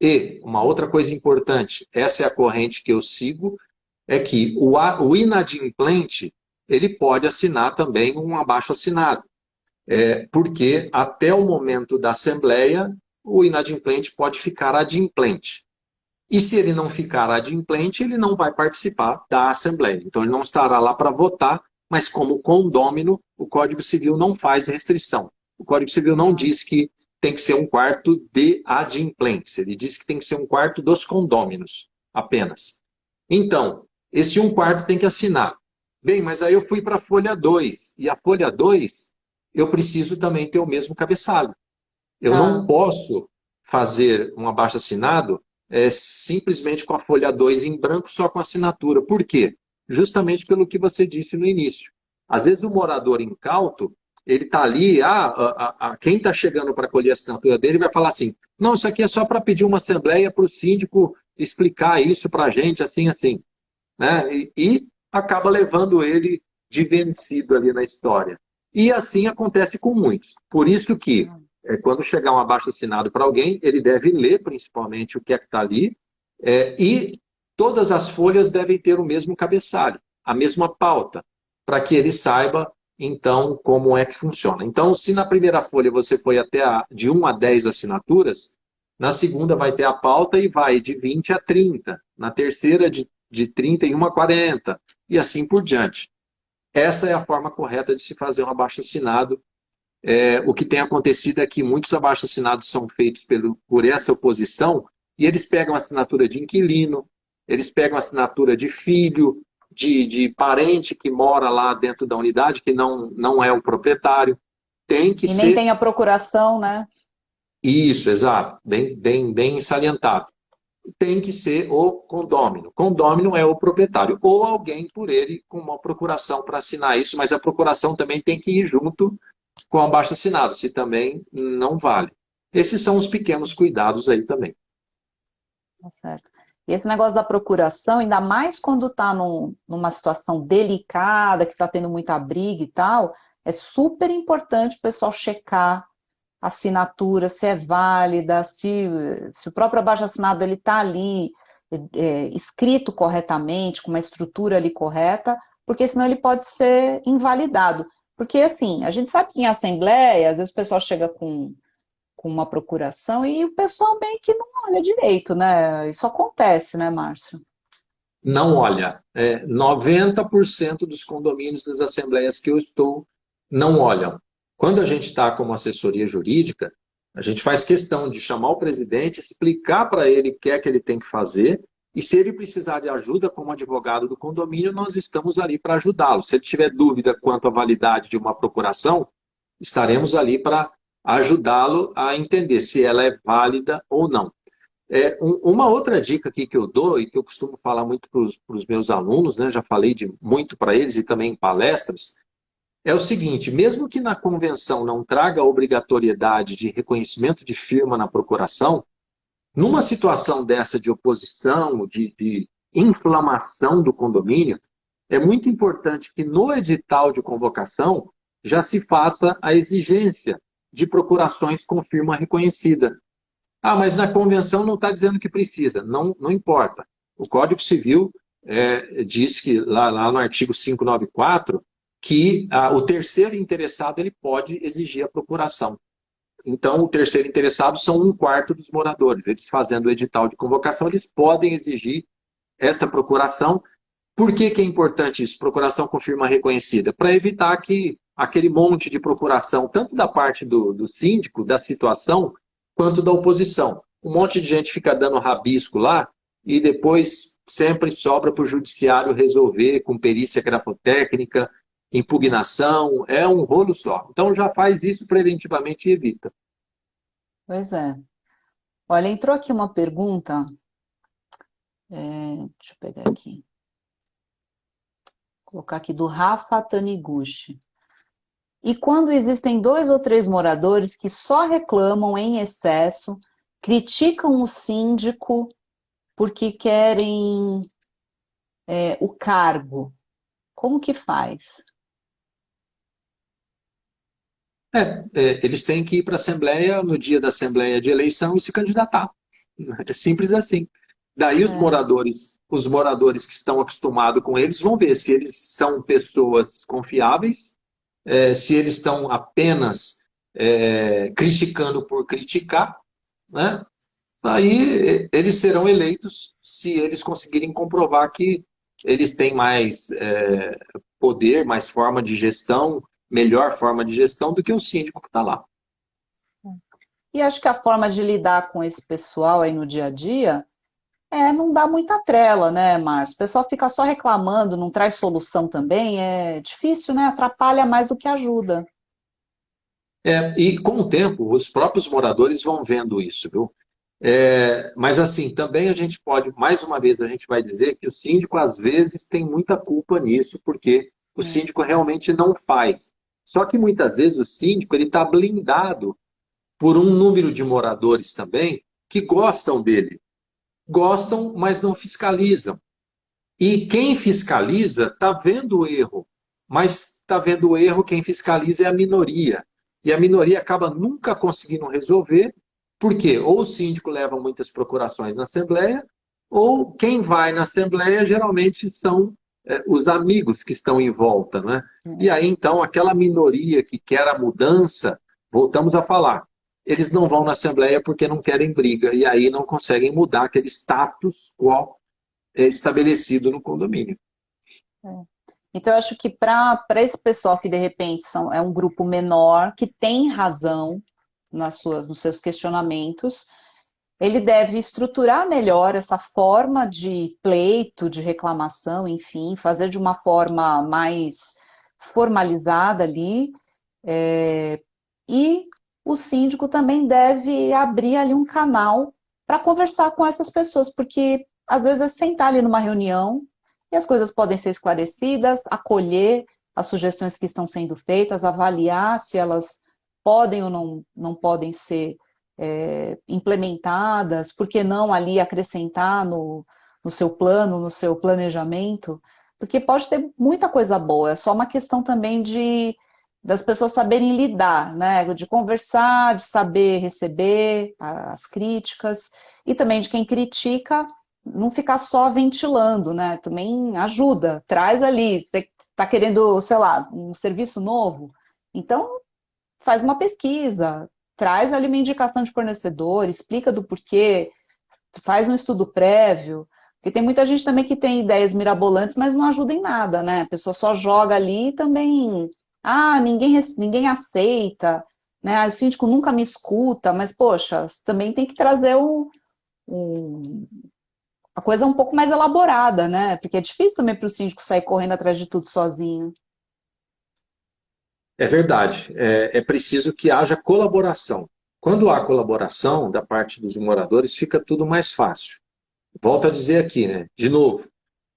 E uma outra coisa importante, essa é a corrente que eu sigo, é que o inadimplente ele pode assinar também um abaixo-assinado. Porque até o momento da assembleia, o inadimplente pode ficar adimplente. E se ele não ficar adimplente, ele não vai participar da Assembleia. Então, ele não estará lá para votar, mas como condômino, o Código Civil não faz restrição. O Código Civil não diz que tem que ser um quarto de adimplentes. Ele diz que tem que ser um quarto dos condôminos, apenas. Então, esse um quarto tem que assinar. Bem, mas aí eu fui para a folha 2. E a folha 2, eu preciso também ter o mesmo cabeçalho. Eu não Tá. posso fazer um abaixo-assinado simplesmente com a folha 2 em branco, só com assinatura. Por quê? Justamente pelo que você disse no início. Às vezes o morador incauto, ele está ali, quem está chegando para colher a assinatura dele vai falar assim, não, isso aqui é só para pedir uma assembleia para o síndico explicar isso para a gente, assim, assim. Né? E acaba levando ele de vencido ali na história. E assim acontece com muitos. Por isso que, quando chegar um abaixo-assinado para alguém, ele deve ler principalmente o que é que está ali, e todas as folhas devem ter o mesmo cabeçalho, a mesma pauta, para que ele saiba, então, como é que funciona. Então, se na primeira folha você foi até de 1 a 10 assinaturas, na segunda vai ter a pauta e vai de 20 a 30, na terceira de 31 a 40, e assim por diante. Essa é a forma correta de se fazer um abaixo-assinado O que tem acontecido é que muitos abaixo-assinados são feitos por essa oposição e eles pegam a assinatura de inquilino, eles pegam a assinatura de filho, de parente que mora lá dentro da unidade, que não é o proprietário. Tem que E nem ser tem a procuração, né? isso, exato, bem salientado. Tem que ser o condômino. Condômino é o proprietário, ou alguém por ele com uma procuração para assinar isso, mas a procuração também tem que ir junto com o abaixo-assinado, se também não vale. Esses são os pequenos cuidados aí também. Tá certo. E esse negócio da procuração, ainda mais quando está numa situação delicada, que está tendo muita briga e tal, é super importante o pessoal checar a assinatura, se é válida, se o próprio abaixo-assinado ele está ali escrito corretamente, com uma estrutura ali correta, porque senão ele pode ser invalidado. Porque assim, a gente sabe que em assembleia, às vezes o pessoal chega com uma procuração e o pessoal meio que não olha direito, né? Isso acontece, né, Márcio? Não olha, 90% dos condomínios das assembleias que eu estou não olham. Quando a gente está como assessoria jurídica, a gente faz questão de chamar o presidente, explicar para ele o que é que ele tem que fazer, e se ele precisar de ajuda como advogado do condomínio, nós estamos ali para ajudá-lo. Se ele tiver dúvida quanto à validade de uma procuração, estaremos ali para ajudá-lo a entender se ela é válida ou não. Uma outra dica aqui que eu dou e que eu costumo falar muito para os meus alunos, né, já falei muito para eles e também em palestras, é o seguinte: mesmo que na convenção não traga a obrigatoriedade de reconhecimento de firma na procuração, numa situação dessa de oposição, de inflamação do condomínio, é muito importante que no edital de convocação já se faça a exigência de procurações com firma reconhecida. Ah, mas na convenção não está dizendo que precisa. Não importa. O Código Civil diz que, lá no artigo 594, que o terceiro interessado ele pode exigir a procuração. Então, o terceiro interessado são um quarto dos moradores. Eles fazendo o edital de convocação, eles podem exigir essa procuração. Por que é importante isso? Procuração com firma reconhecida? Para evitar que aquele monte de procuração, tanto da parte do síndico, da situação, quanto da oposição. Um monte de gente fica dando rabisco lá e depois sempre sobra para o judiciário resolver com perícia grafotécnica, impugnação, é um rolo só. Então já faz isso preventivamente e evita. Pois é. Olha, entrou aqui uma pergunta, deixa eu pegar aqui, vou colocar aqui do Rafa Taniguchi. E quando existem 2 ou 3 moradores que só reclamam em excesso, criticam o síndico porque querem o cargo, como que faz? Eles têm que ir para a Assembleia no dia da Assembleia de eleição e se candidatar. É simples assim. Daí os moradores que estão acostumados com eles vão ver se eles são pessoas confiáveis, se eles estão apenas criticando por criticar, né? Aí eles serão eleitos se eles conseguirem comprovar que eles têm mais poder, mais forma de gestão, melhor forma de gestão do que o síndico que está lá. E acho que a forma de lidar com esse pessoal aí no dia a dia não dá muita trela, né, Márcio? O pessoal fica só reclamando, não traz solução também, é difícil, né? Atrapalha mais do que ajuda. E com o tempo, os próprios moradores vão vendo isso, viu? Mas assim, também a gente pode, mais uma vez, a gente vai dizer que o síndico às vezes tem muita culpa nisso, porque o síndico realmente não faz. Só que muitas vezes o síndico ele está blindado por um número de moradores também que gostam dele. Gostam, mas não fiscalizam. E quem fiscaliza está vendo o erro, mas está vendo o erro, quem fiscaliza é a minoria. E a minoria acaba nunca conseguindo resolver, porque ou o síndico leva muitas procurações na Assembleia, ou quem vai na Assembleia geralmente são os amigos que estão em volta. Né? E aí, então, aquela minoria que quer a mudança, voltamos a falar, eles não vão na Assembleia porque não querem briga, e aí não conseguem mudar aquele status quo estabelecido no condomínio. Então, eu acho que para esse pessoal que de repente é um grupo menor, que tem razão nos seus questionamentos, ele deve estruturar melhor essa forma de pleito, de reclamação, enfim, fazer de uma forma mais formalizada ali. E o síndico também deve abrir ali um canal para conversar com essas pessoas, porque às vezes é sentar ali numa reunião e as coisas podem ser esclarecidas, acolher as sugestões que estão sendo feitas, avaliar se elas podem ou não podem ser implementadas, por que não ali acrescentar no seu plano, no seu planejamento, porque pode ter muita coisa boa, é só uma questão também das pessoas saberem lidar, né? De conversar, de saber receber as críticas, e também de quem critica não ficar só ventilando, né? Também ajuda, traz ali, você está querendo, sei lá, um serviço novo, então faz uma pesquisa, traz ali uma indicação de fornecedor, explica do porquê, faz um estudo prévio, porque tem muita gente também que tem ideias mirabolantes, mas não ajuda em nada, né? A pessoa só joga ali e também, ninguém aceita, né? O síndico nunca me escuta, mas poxa, também tem que trazer um, uma coisa um pouco mais elaborada, né? Porque é difícil também para o síndico sair correndo atrás de tudo sozinho. É verdade, é preciso que haja colaboração. Quando há colaboração da parte dos moradores, fica tudo mais fácil. Volto a dizer aqui, né? De novo,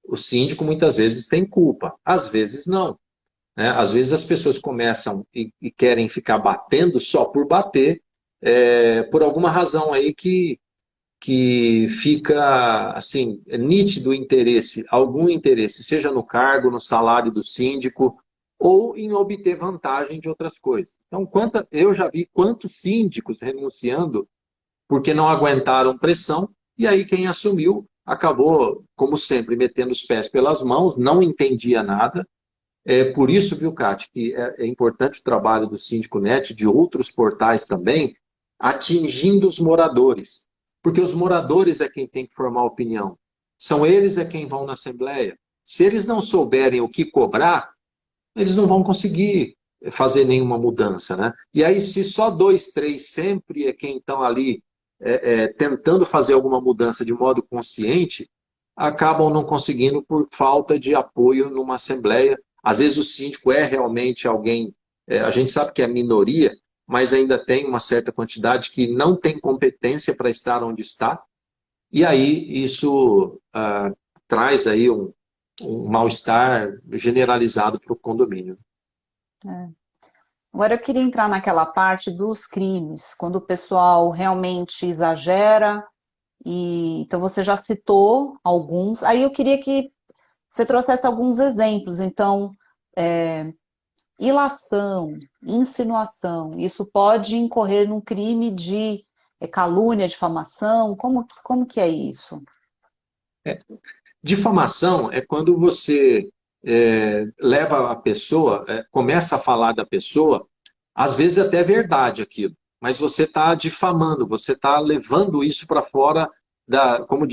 o síndico muitas vezes tem culpa, às vezes não. Né? Às vezes as pessoas começam e querem ficar batendo só por bater, por alguma razão aí que fica assim, nítido o interesse, algum interesse, seja no cargo, no salário do síndico, ou em obter vantagem de outras coisas. Então, eu já vi quantos síndicos renunciando porque não aguentaram pressão, e aí quem assumiu acabou, como sempre, metendo os pés pelas mãos, não entendia nada. É por isso, viu, Cátia, que é importante o trabalho do Síndico Net, de outros portais também, atingindo os moradores. Porque os moradores é quem tem que formar opinião. São eles é quem vão na Assembleia. Se eles não souberem o que cobrar, eles não vão conseguir fazer nenhuma mudança, né? E aí, se só dois, três sempre é quem estão ali tentando fazer alguma mudança de modo consciente, acabam não conseguindo por falta de apoio numa assembleia. Às vezes o síndico é realmente alguém, a gente sabe que é minoria, mas ainda tem uma certa quantidade que não tem competência para estar onde está, e aí isso traz aí um mal-estar generalizado para o condomínio. Agora eu queria entrar naquela parte dos crimes, quando o pessoal realmente exagera, e então você já citou alguns, aí eu queria que você trouxesse alguns exemplos. Então, ilação, insinuação, isso pode incorrer num crime de calúnia, difamação? Como que é isso? Difamação é quando você leva a pessoa, começa a falar da pessoa, às vezes até é verdade aquilo, mas você está difamando, você está levando isso para fora como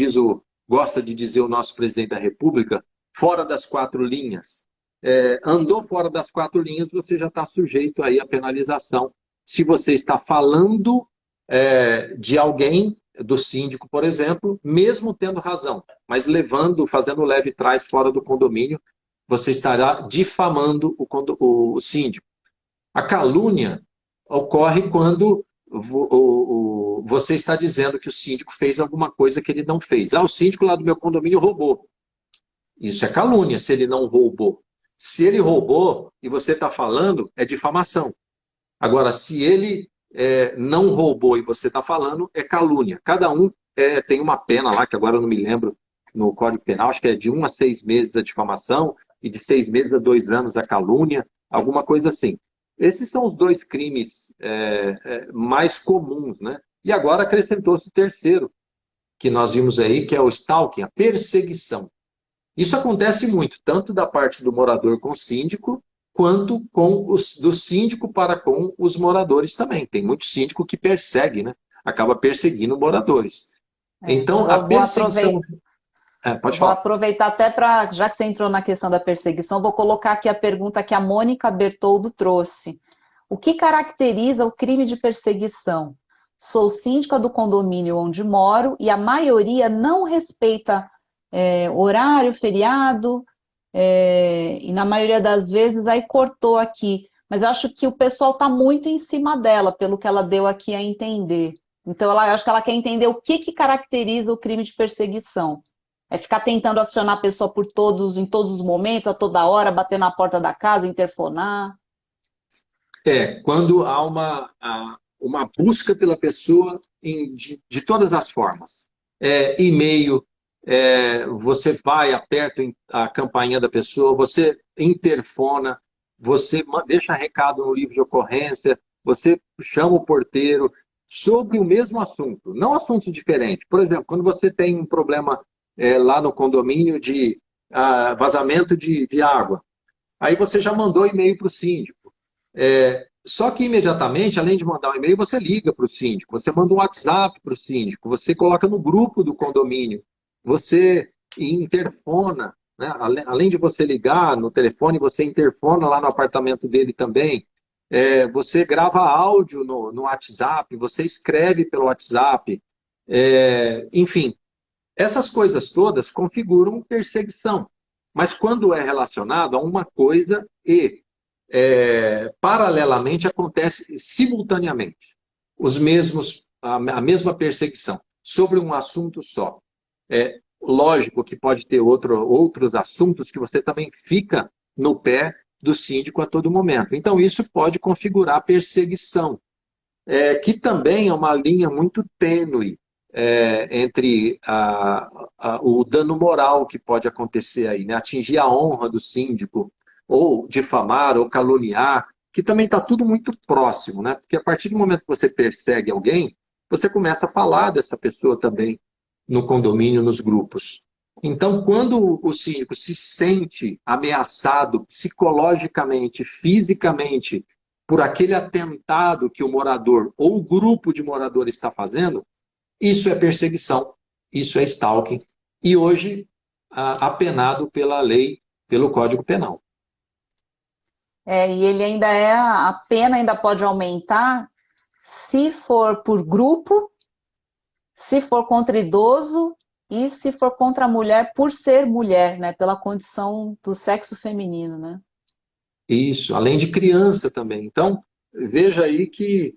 gosta de dizer o nosso presidente da República, fora das quatro linhas. Andou fora das quatro linhas, você já está sujeito aí à penalização. Se você está falando de alguém, do síndico, por exemplo, mesmo tendo razão, mas fazendo leve trás fora do condomínio, você estará difamando o síndico. A calúnia ocorre quando você está dizendo que o síndico fez alguma coisa que ele não fez. O síndico lá do meu condomínio roubou. Isso é calúnia, se ele não roubou. Se ele roubou e você está falando, é difamação. Agora, se ele não roubou e você está falando, é calúnia. Cada um tem uma pena lá, que agora eu não me lembro, no Código Penal, acho que é de 1 a 6 meses a difamação e de 6 meses a 2 anos a calúnia, alguma coisa assim. Esses são os dois crimes mais comuns, né? E agora acrescentou-se o terceiro, que nós vimos aí, que é o stalking, a perseguição. Isso acontece muito, tanto da parte do morador com o síndico, quanto do síndico para com os moradores também. Tem muito síndico que persegue, né? Acaba perseguindo moradores. Então, a Vou perseguição... aproveitar. Pode Vou falar. aproveitar até para, já que você entrou na questão da perseguição, vou colocar aqui a pergunta que a Mônica Bertoldo trouxe. O que caracteriza o crime de perseguição? Sou síndica do condomínio onde moro e a maioria não respeita horário, feriado, e na maioria das vezes aí cortou aqui. Mas eu acho que o pessoal está muito em cima dela, pelo que ela deu aqui a entender. Então, eu acho que ela quer entender o que caracteriza o crime de perseguição. É ficar tentando acionar a pessoa em todos os momentos, a toda hora, bater na porta da casa, interfonar. Quando há uma busca pela pessoa de todas as formas. E-mail, você vai, aperta a campainha da pessoa, você interfona, você deixa recado no livro de ocorrência, você chama o porteiro sobre o mesmo assunto, não assuntos diferentes. Por exemplo, quando você tem um problema lá no condomínio de vazamento de água, aí você já mandou e-mail para o síndico. Só que imediatamente, além de mandar um e-mail, você liga para o síndico, você manda um WhatsApp para o síndico, você coloca no grupo do condomínio, você interfona, né? Além de você ligar no telefone, você interfona lá no apartamento dele também. Você grava áudio no WhatsApp, você escreve pelo WhatsApp. Enfim, essas coisas todas configuram perseguição. Mas quando é relacionado a uma coisa paralelamente acontece simultaneamente a mesma perseguição sobre um assunto só. Lógico que pode ter outros assuntos que você também fica no pé do síndico a todo momento. Então, isso pode configurar perseguição, que também é uma linha muito tênue entre o dano moral que pode acontecer aí, né? Atingir a honra do síndico, ou difamar, ou caluniar, que também está tudo muito próximo, né? Porque a partir do momento que você persegue alguém, você começa a falar dessa pessoa também no condomínio, nos grupos. Então, quando o síndico se sente ameaçado psicologicamente, fisicamente, por aquele atentado que o morador ou o grupo de moradores está fazendo, isso é perseguição, isso é stalking. E hoje, apenado pela lei, pelo Código Penal. E ele ainda a pena ainda pode aumentar se for por grupo, se for contra idoso e se for contra a mulher por ser mulher, né? Pela condição do sexo feminino, né? Isso, além de criança também. Então, veja aí que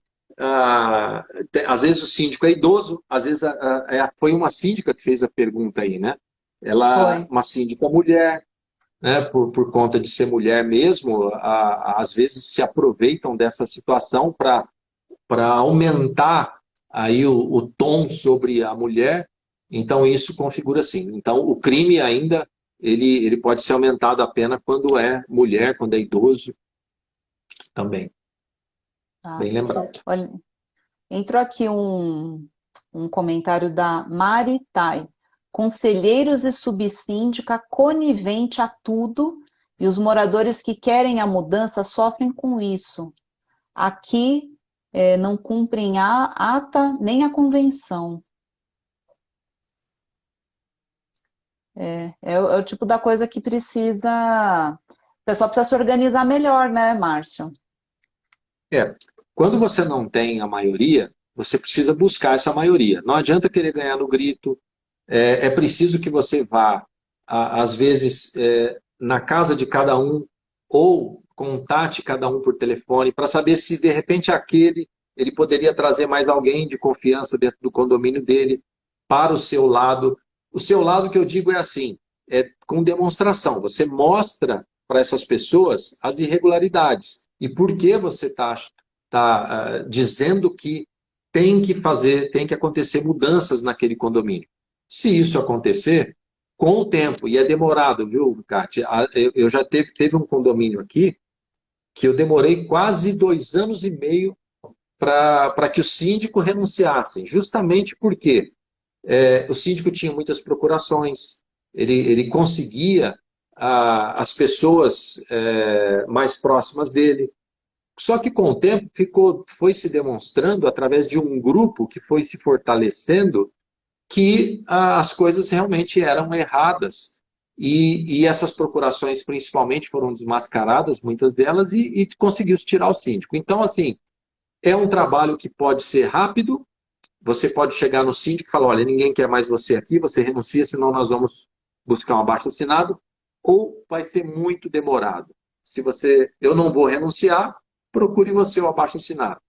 às vezes o síndico é idoso, às vezes foi uma síndica que fez a pergunta aí, né? Foi. Uma síndica mulher, né? Por conta de ser mulher mesmo, às vezes se aproveitam dessa situação para aumentar aí o tom sobre a mulher. Então isso configura assim. Então o crime ainda ele pode ser aumentado a pena quando é mulher, quando é idoso também. Tá. Bem lembrado. Olha, entrou aqui um comentário da Mari Tai. Conselheiros e subsíndica conivente a tudo e os moradores que querem a mudança sofrem com isso. Aqui não cumprem a ata nem a convenção. É o tipo da coisa que precisa. O pessoal precisa se organizar melhor, né, Márcio? É, quando você não tem a maioria, você precisa buscar essa maioria. Não adianta querer ganhar no grito. É preciso que você vá, às vezes, na casa de cada um, ou contate cada um por telefone, para saber se, de repente, ele poderia trazer mais alguém de confiança dentro do condomínio dele para o seu lado. O seu lado que eu digo é assim, com demonstração. Você mostra para essas pessoas as irregularidades e por que você está dizendo que tem que acontecer mudanças naquele condomínio. Se isso acontecer, com o tempo, e é demorado, viu, Kátia? Eu já teve um condomínio aqui que eu demorei quase 2 anos e meio para que o síndico renunciasse, justamente porque o síndico tinha muitas procurações, ele conseguia as pessoas mais próximas dele. Só que com o tempo foi se demonstrando, através de um grupo que foi se fortalecendo, que as coisas realmente eram erradas. E essas procurações, principalmente, foram desmascaradas, muitas delas, e conseguiu-se tirar o síndico. Então, assim, é um trabalho que pode ser rápido. Você pode chegar no síndico e falar: olha, ninguém quer mais você aqui, você renuncia, senão nós vamos buscar um abaixo-assinado. Ou vai ser muito demorado. Se você, eu não vou renunciar, procure você o abaixo-assinado.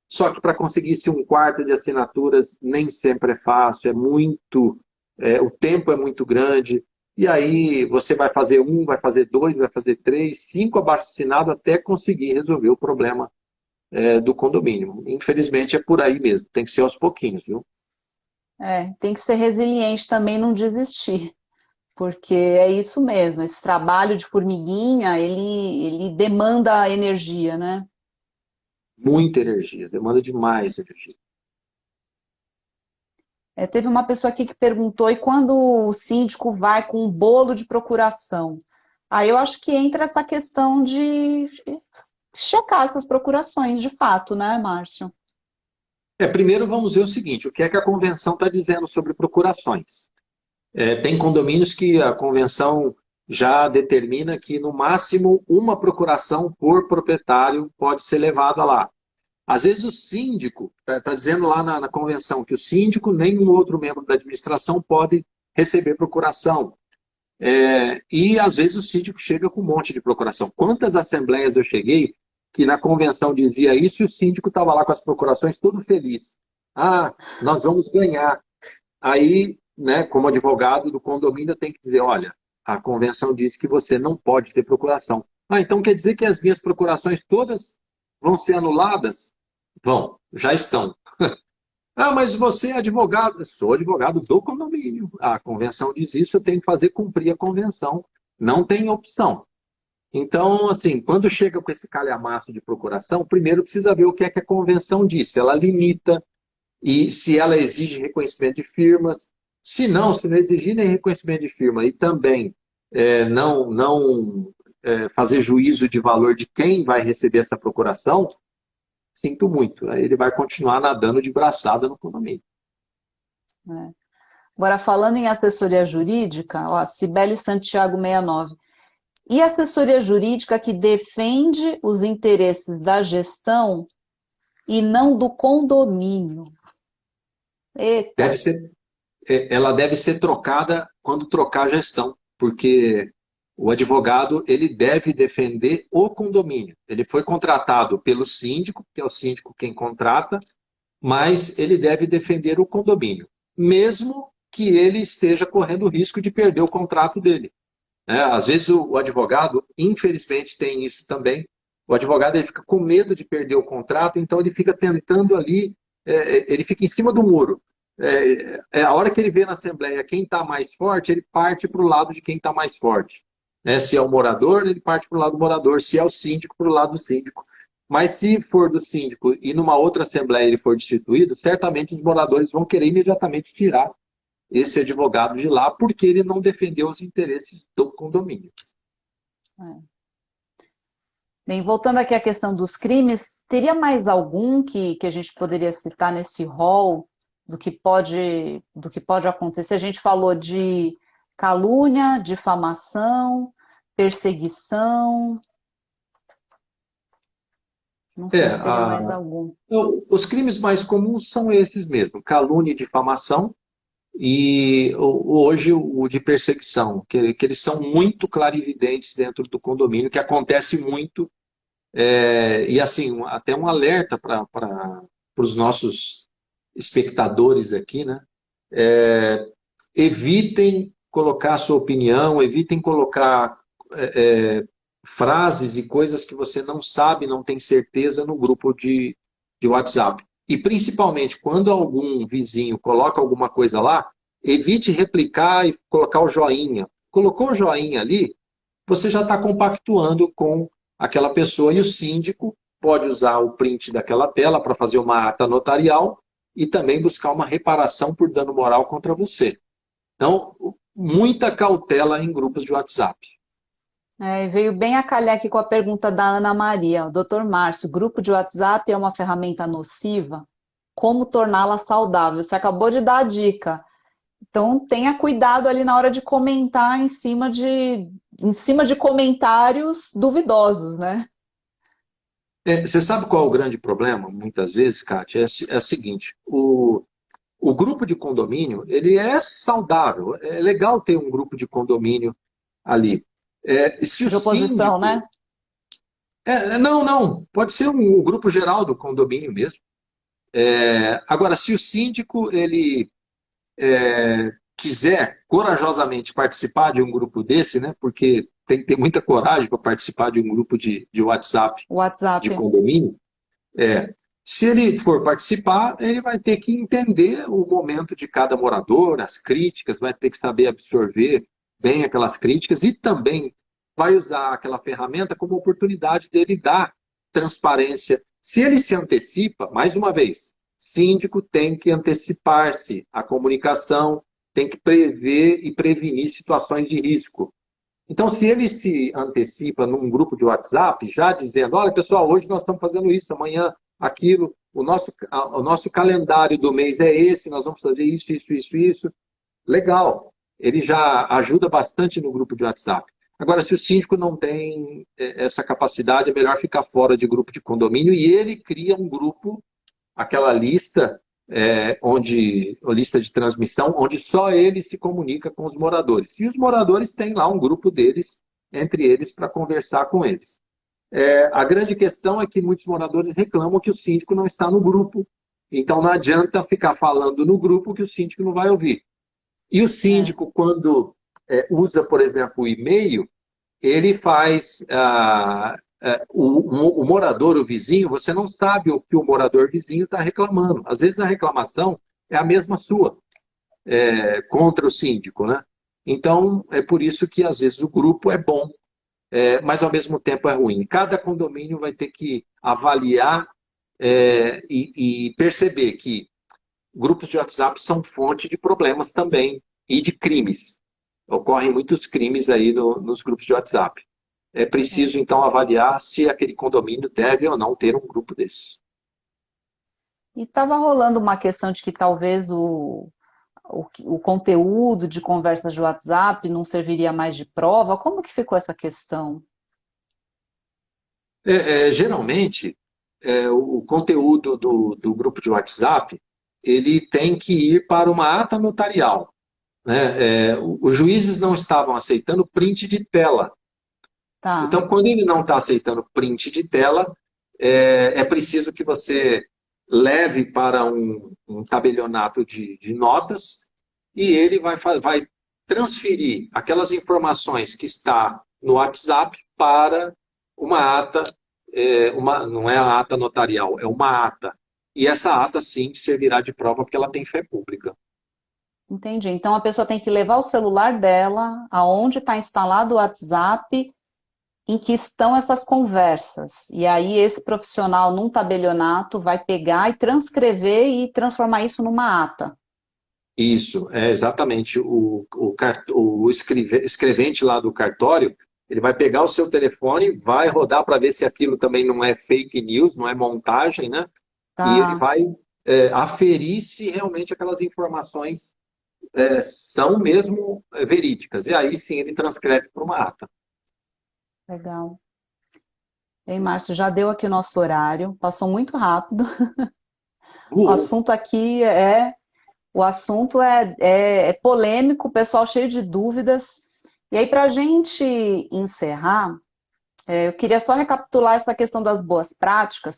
Só que para conseguir-se um quarto de assinaturas nem sempre é fácil, o tempo é muito grande. E aí você vai fazer um, vai fazer dois, vai fazer três, cinco abaixo-assinados até conseguir resolver o problema do condomínio. Infelizmente é por aí mesmo, tem que ser aos pouquinhos, viu? Tem que ser resiliente também, não desistir, porque é isso mesmo, esse trabalho de formiguinha, ele demanda energia, né? Muita energia, demanda demais energia. Teve uma pessoa aqui que perguntou, e quando o síndico vai com um bolo de procuração? Aí eu acho que entra essa questão de checar essas procurações de fato, né, Márcio? Primeiro vamos ver o seguinte: o que é que a convenção está dizendo sobre procurações? Tem condomínios que a convenção já determina que no máximo uma procuração por proprietário pode ser levada lá. Às vezes o síndico, está dizendo lá na convenção que o síndico nem um outro membro da administração pode receber procuração. E às vezes o síndico chega com um monte de procuração. Quantas assembleias eu cheguei que na convenção dizia isso e o síndico estava lá com as procurações todo feliz. Ah, nós vamos ganhar. Aí, né, como advogado do condomínio, eu tenho que dizer: olha, a convenção diz que você não pode ter procuração. Ah, então quer dizer que as minhas procurações todas vão ser anuladas? Vão, já estão. Ah, mas você é advogado. Eu sou advogado do condomínio. A convenção diz isso, eu tenho que fazer cumprir a convenção. Não tem opção. Então, assim, quando chega com esse calhamaço de procuração, primeiro precisa ver o que é que a convenção diz. Se ela limita e se ela exige reconhecimento de firmas. Se não exigir nem reconhecimento de firma e também não fazer juízo de valor de quem vai receber essa procuração, sinto muito. Aí ele vai continuar nadando de braçada no condomínio. É. Agora, falando em assessoria jurídica, ó, Cibele Santiago 69. E assessoria jurídica que defende os interesses da gestão e não do condomínio? Deve Eita, ser, ela deve ser trocada quando trocar a gestão, porque o advogado ele deve defender o condomínio. Ele foi contratado pelo síndico, que é o síndico quem contrata, mas ele deve defender o condomínio, mesmo que ele esteja correndo o risco de perder o contrato dele. Às vezes o advogado, infelizmente, tem isso também. O advogado ele fica com medo de perder o contrato, então ele fica tentando ali, ele fica em cima do muro. A hora que ele vê na Assembleia quem está mais forte, ele parte para o lado de quem está mais forte. Se é o morador, ele parte para o lado do morador. Se é o síndico, para o lado do síndico. Mas se for do síndico e numa outra Assembleia ele for destituído, certamente os moradores vão querer imediatamente tirar esse advogado de lá porque ele não defendeu os interesses do condomínio. bem, voltando aqui à questão dos crimes, teria mais algum que a gente poderia citar nesse rol do que pode acontecer? A gente falou de calúnia, difamação, perseguição, não É, sei se teria mais algum. os crimes mais comuns são esses mesmo: calúnia e difamação, e hoje o de perseguição, que eles são muito clarividentes dentro do condomínio, que acontece muito. E assim, até um alerta para os nossos espectadores aqui, né? Evitem colocar a sua opinião, evitem colocar frases e coisas que você não sabe, não tem certeza no grupo de WhatsApp. E principalmente quando algum vizinho coloca alguma coisa lá, evite replicar e colocar o joinha. Colocou o joinha ali, você já está compactuando com aquela pessoa, e o síndico pode usar o print daquela tela para fazer uma ata notarial e também buscar uma reparação por dano moral contra você. Então, muita cautela em grupos de WhatsApp. E veio bem a calhar aqui com a pergunta da Ana Maria. Doutor Márcio, grupo de WhatsApp é uma ferramenta nociva? Como torná-la saudável? Você acabou de dar a dica. Então tenha cuidado ali na hora de comentar em cima de comentários duvidosos, né? Você sabe qual é o grande problema, muitas vezes, Kátia? É o seguinte, o grupo de condomínio, ele é saudável, é legal ter um grupo de condomínio ali. Se o De oposição, síndico... né? Não, não, pode ser o grupo geral do condomínio mesmo. Agora, se o síndico ele quiser corajosamente participar de um grupo desse, né, porque tem que ter muita coragem para participar de um grupo de WhatsApp O de WhatsApp. condomínio, se ele for participar, ele vai ter que entender o momento de cada morador, as críticas, vai ter que saber absorver bem aquelas críticas e também vai usar aquela ferramenta como oportunidade dele dar transparência. Se ele se antecipa, mais uma vez, síndico tem que antecipar-se à comunicação, tem que prever e prevenir situações de risco. Então, se ele se antecipa num grupo de WhatsApp, já dizendo, olha, pessoal, hoje nós estamos fazendo isso, amanhã aquilo, o nosso calendário do mês é esse, nós vamos fazer isso, isso, isso, isso. Legal. Ele já ajuda bastante no grupo de WhatsApp. Agora, se o síndico não tem essa capacidade, é melhor ficar fora de grupo de condomínio e ele cria um grupo, aquela lista a lista de transmissão, onde só ele se comunica com os moradores. E os moradores têm lá um grupo deles, entre eles, para conversar com eles. A grande questão é que muitos moradores reclamam que o síndico não está no grupo, então não adianta ficar falando no grupo que o síndico não vai ouvir. E o É. síndico, quando usa, por exemplo, o e-mail, ele faz o morador, o vizinho, você não sabe o que o morador vizinho está reclamando. Às vezes a reclamação é a mesma sua, contra o síndico, né? Então, é por isso que às vezes o grupo é bom, mas ao mesmo tempo é ruim. Cada condomínio vai ter que avaliar e perceber que grupos de WhatsApp são fonte de problemas também e de crimes. Ocorrem muitos crimes aí nos grupos de WhatsApp. É É. preciso, então, avaliar se aquele condomínio deve ou não ter um grupo desse. E estava rolando uma questão de que talvez o conteúdo de conversas de WhatsApp não serviria mais de prova. Como que ficou essa questão? Geralmente, o conteúdo do grupo de WhatsApp, ele tem que ir para uma ata notarial, né? Os juízes não estavam aceitando print de tela. Tá. Então, quando ele não está aceitando print de tela, é preciso que você leve para um tabelionato de notas e ele vai transferir aquelas informações que está no WhatsApp para uma ata, não é a ata notarial, é uma ata. E essa ata, sim, servirá de prova porque ela tem fé pública. Entendi. Então a pessoa tem que levar o celular dela, aonde está instalado o WhatsApp, em que estão essas conversas. E aí esse profissional num tabelionato vai pegar e transcrever e transformar isso numa ata. Isso, é exatamente. O escrevente lá do cartório, ele vai pegar o seu telefone, vai rodar para ver se aquilo também não é fake news, não é montagem, né? E ele Tá, vai aferir se realmente aquelas informações são mesmo verídicas. E aí sim ele transcreve para uma ata. legal. Ei, Márcio, já deu aqui o nosso horário, passou muito rápido. O Voou. assunto aqui é polêmico, o pessoal cheio de dúvidas. E aí, para a gente encerrar, eu queria só recapitular essa questão das boas práticas.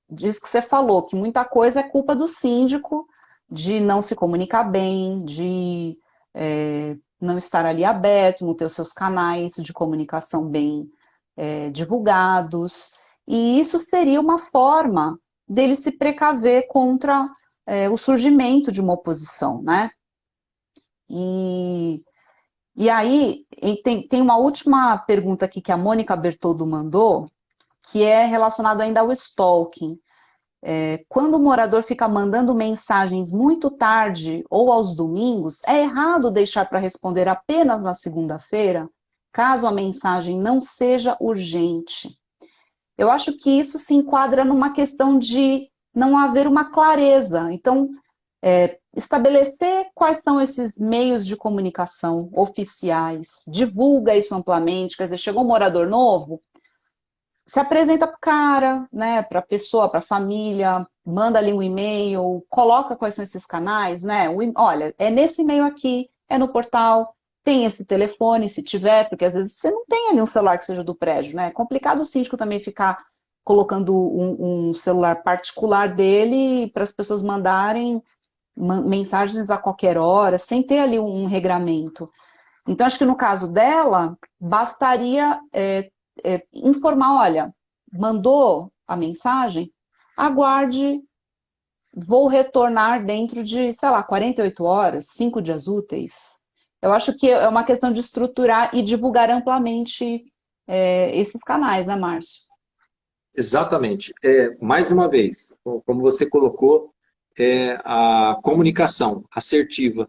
Diz que você falou que muita coisa é culpa do síndico de não se comunicar bem, de não estar ali aberto, não ter os seus canais de comunicação bem divulgados. E isso seria uma forma dele se precaver contra o surgimento de uma oposição, né? E, e aí, tem uma última pergunta aqui que a Mônica Bertoldo mandou, que é relacionado ainda ao stalking. Quando o morador fica mandando mensagens muito tarde ou aos domingos, é errado deixar para responder apenas na segunda-feira, caso a mensagem não seja urgente. Eu acho que isso se enquadra numa questão de não haver uma clareza. Então, estabelecer quais são esses meios de comunicação oficiais, divulga isso amplamente, quer dizer, chegou um morador novo, se apresenta para o cara, né, para a pessoa, para a família, manda ali um e-mail, coloca quais são esses canais, né? Olha, é nesse e-mail aqui, é no portal, tem esse telefone, se tiver, porque às vezes você não tem ali um celular que seja do prédio, né? É complicado o síndico também ficar colocando um celular particular dele para as pessoas mandarem mensagens a qualquer hora, sem ter ali um regramento. Então, acho que no caso dela, bastaria informar, olha, mandou a mensagem, aguarde, vou retornar dentro de, sei lá, 48 horas, 5 dias úteis. Eu acho que é uma questão de estruturar e divulgar amplamente esses canais, né, Márcio? Exatamente. Mais uma vez, como você colocou, a comunicação assertiva.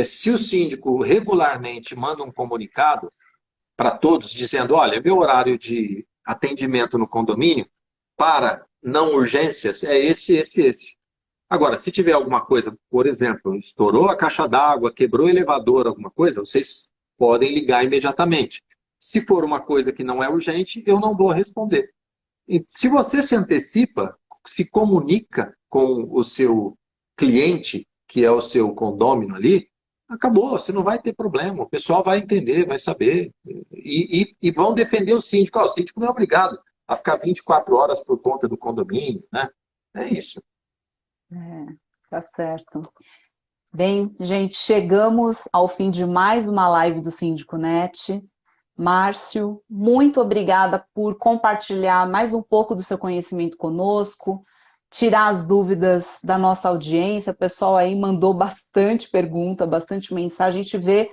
Se o síndico regularmente manda um comunicado para todos, dizendo: olha, meu horário de atendimento no condomínio para não urgências é esse. Agora, se tiver alguma coisa, por exemplo, estourou a caixa d'água, quebrou o elevador, alguma coisa, vocês podem ligar imediatamente. Se for uma coisa que não é urgente, eu não vou responder. E se você se antecipa, se comunica com o seu cliente, que é o seu condômino ali, acabou, você não vai ter problema. O pessoal vai entender, vai saber. E vão defender o síndico. O síndico não é obrigado a ficar 24 horas por conta do condomínio, né? É isso. Tá certo. Bem, gente, chegamos ao fim de mais uma live do Síndico Net. Márcio, muito obrigada por compartilhar mais um pouco do seu conhecimento conosco, tirar as dúvidas da nossa audiência. O pessoal aí mandou bastante pergunta, bastante mensagem. A gente vê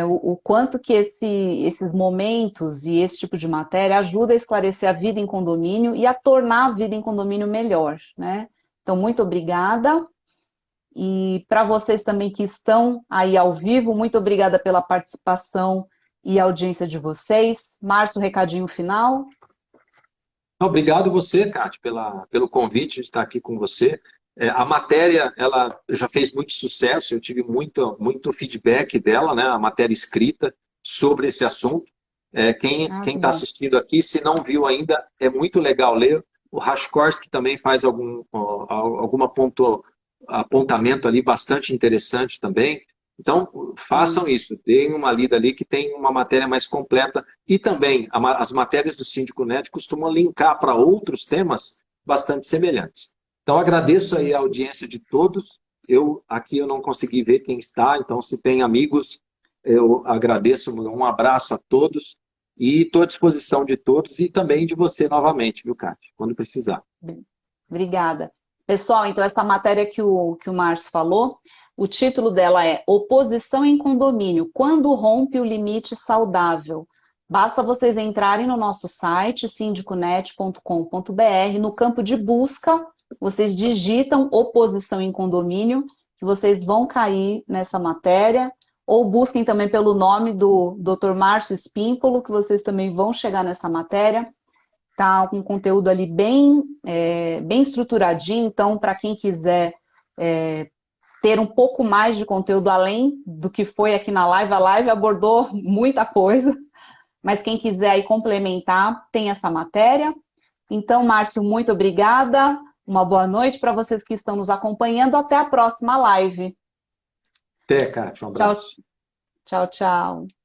o quanto que esses momentos e esse tipo de matéria ajuda a esclarecer a vida em condomínio e a tornar a vida em condomínio melhor, né? Então, muito obrigada. E para vocês também que estão aí ao vivo, muito obrigada pela participação e audiência de vocês. Márcio, recadinho final. Obrigado você, Cátia, pelo convite de estar aqui com você. A matéria, ela já fez muito sucesso, eu tive muito feedback dela, né? A matéria escrita sobre esse assunto. Quem Que está bom. assistindo aqui, se não viu ainda, é muito legal ler. O Rashkorsky também faz algum apontamento ali bastante interessante também. Então, façam isso, deem uma lida ali que tem uma matéria mais completa. E também, as matérias do Síndico Net costumam linkar para outros temas bastante semelhantes. Então, agradeço aí a audiência de todos. Aqui eu não consegui ver quem está, então se tem amigos, eu agradeço, um abraço a todos e estou à disposição de todos e também de você novamente, viu, Cátia, quando precisar. Obrigada. Pessoal, então essa matéria que o Márcio falou, o título dela é Oposição em Condomínio, quando rompe o limite saudável. Basta vocês entrarem no nosso site, sindiconet.com.br, no campo de busca, vocês digitam oposição em condomínio, que vocês vão cair nessa matéria, ou busquem também pelo nome do Dr. Márcio Espímpolo, que vocês também vão chegar nessa matéria. Tá com conteúdo ali bem estruturadinho, então para quem quiser ter um pouco mais de conteúdo além do que foi aqui na live, a live abordou muita coisa, mas quem quiser aí complementar, tem essa matéria. Então, Márcio, muito obrigada, uma boa noite para vocês que estão nos acompanhando, até a próxima live. Até, Cátia, um Tchau, abraço. tchau, tchau.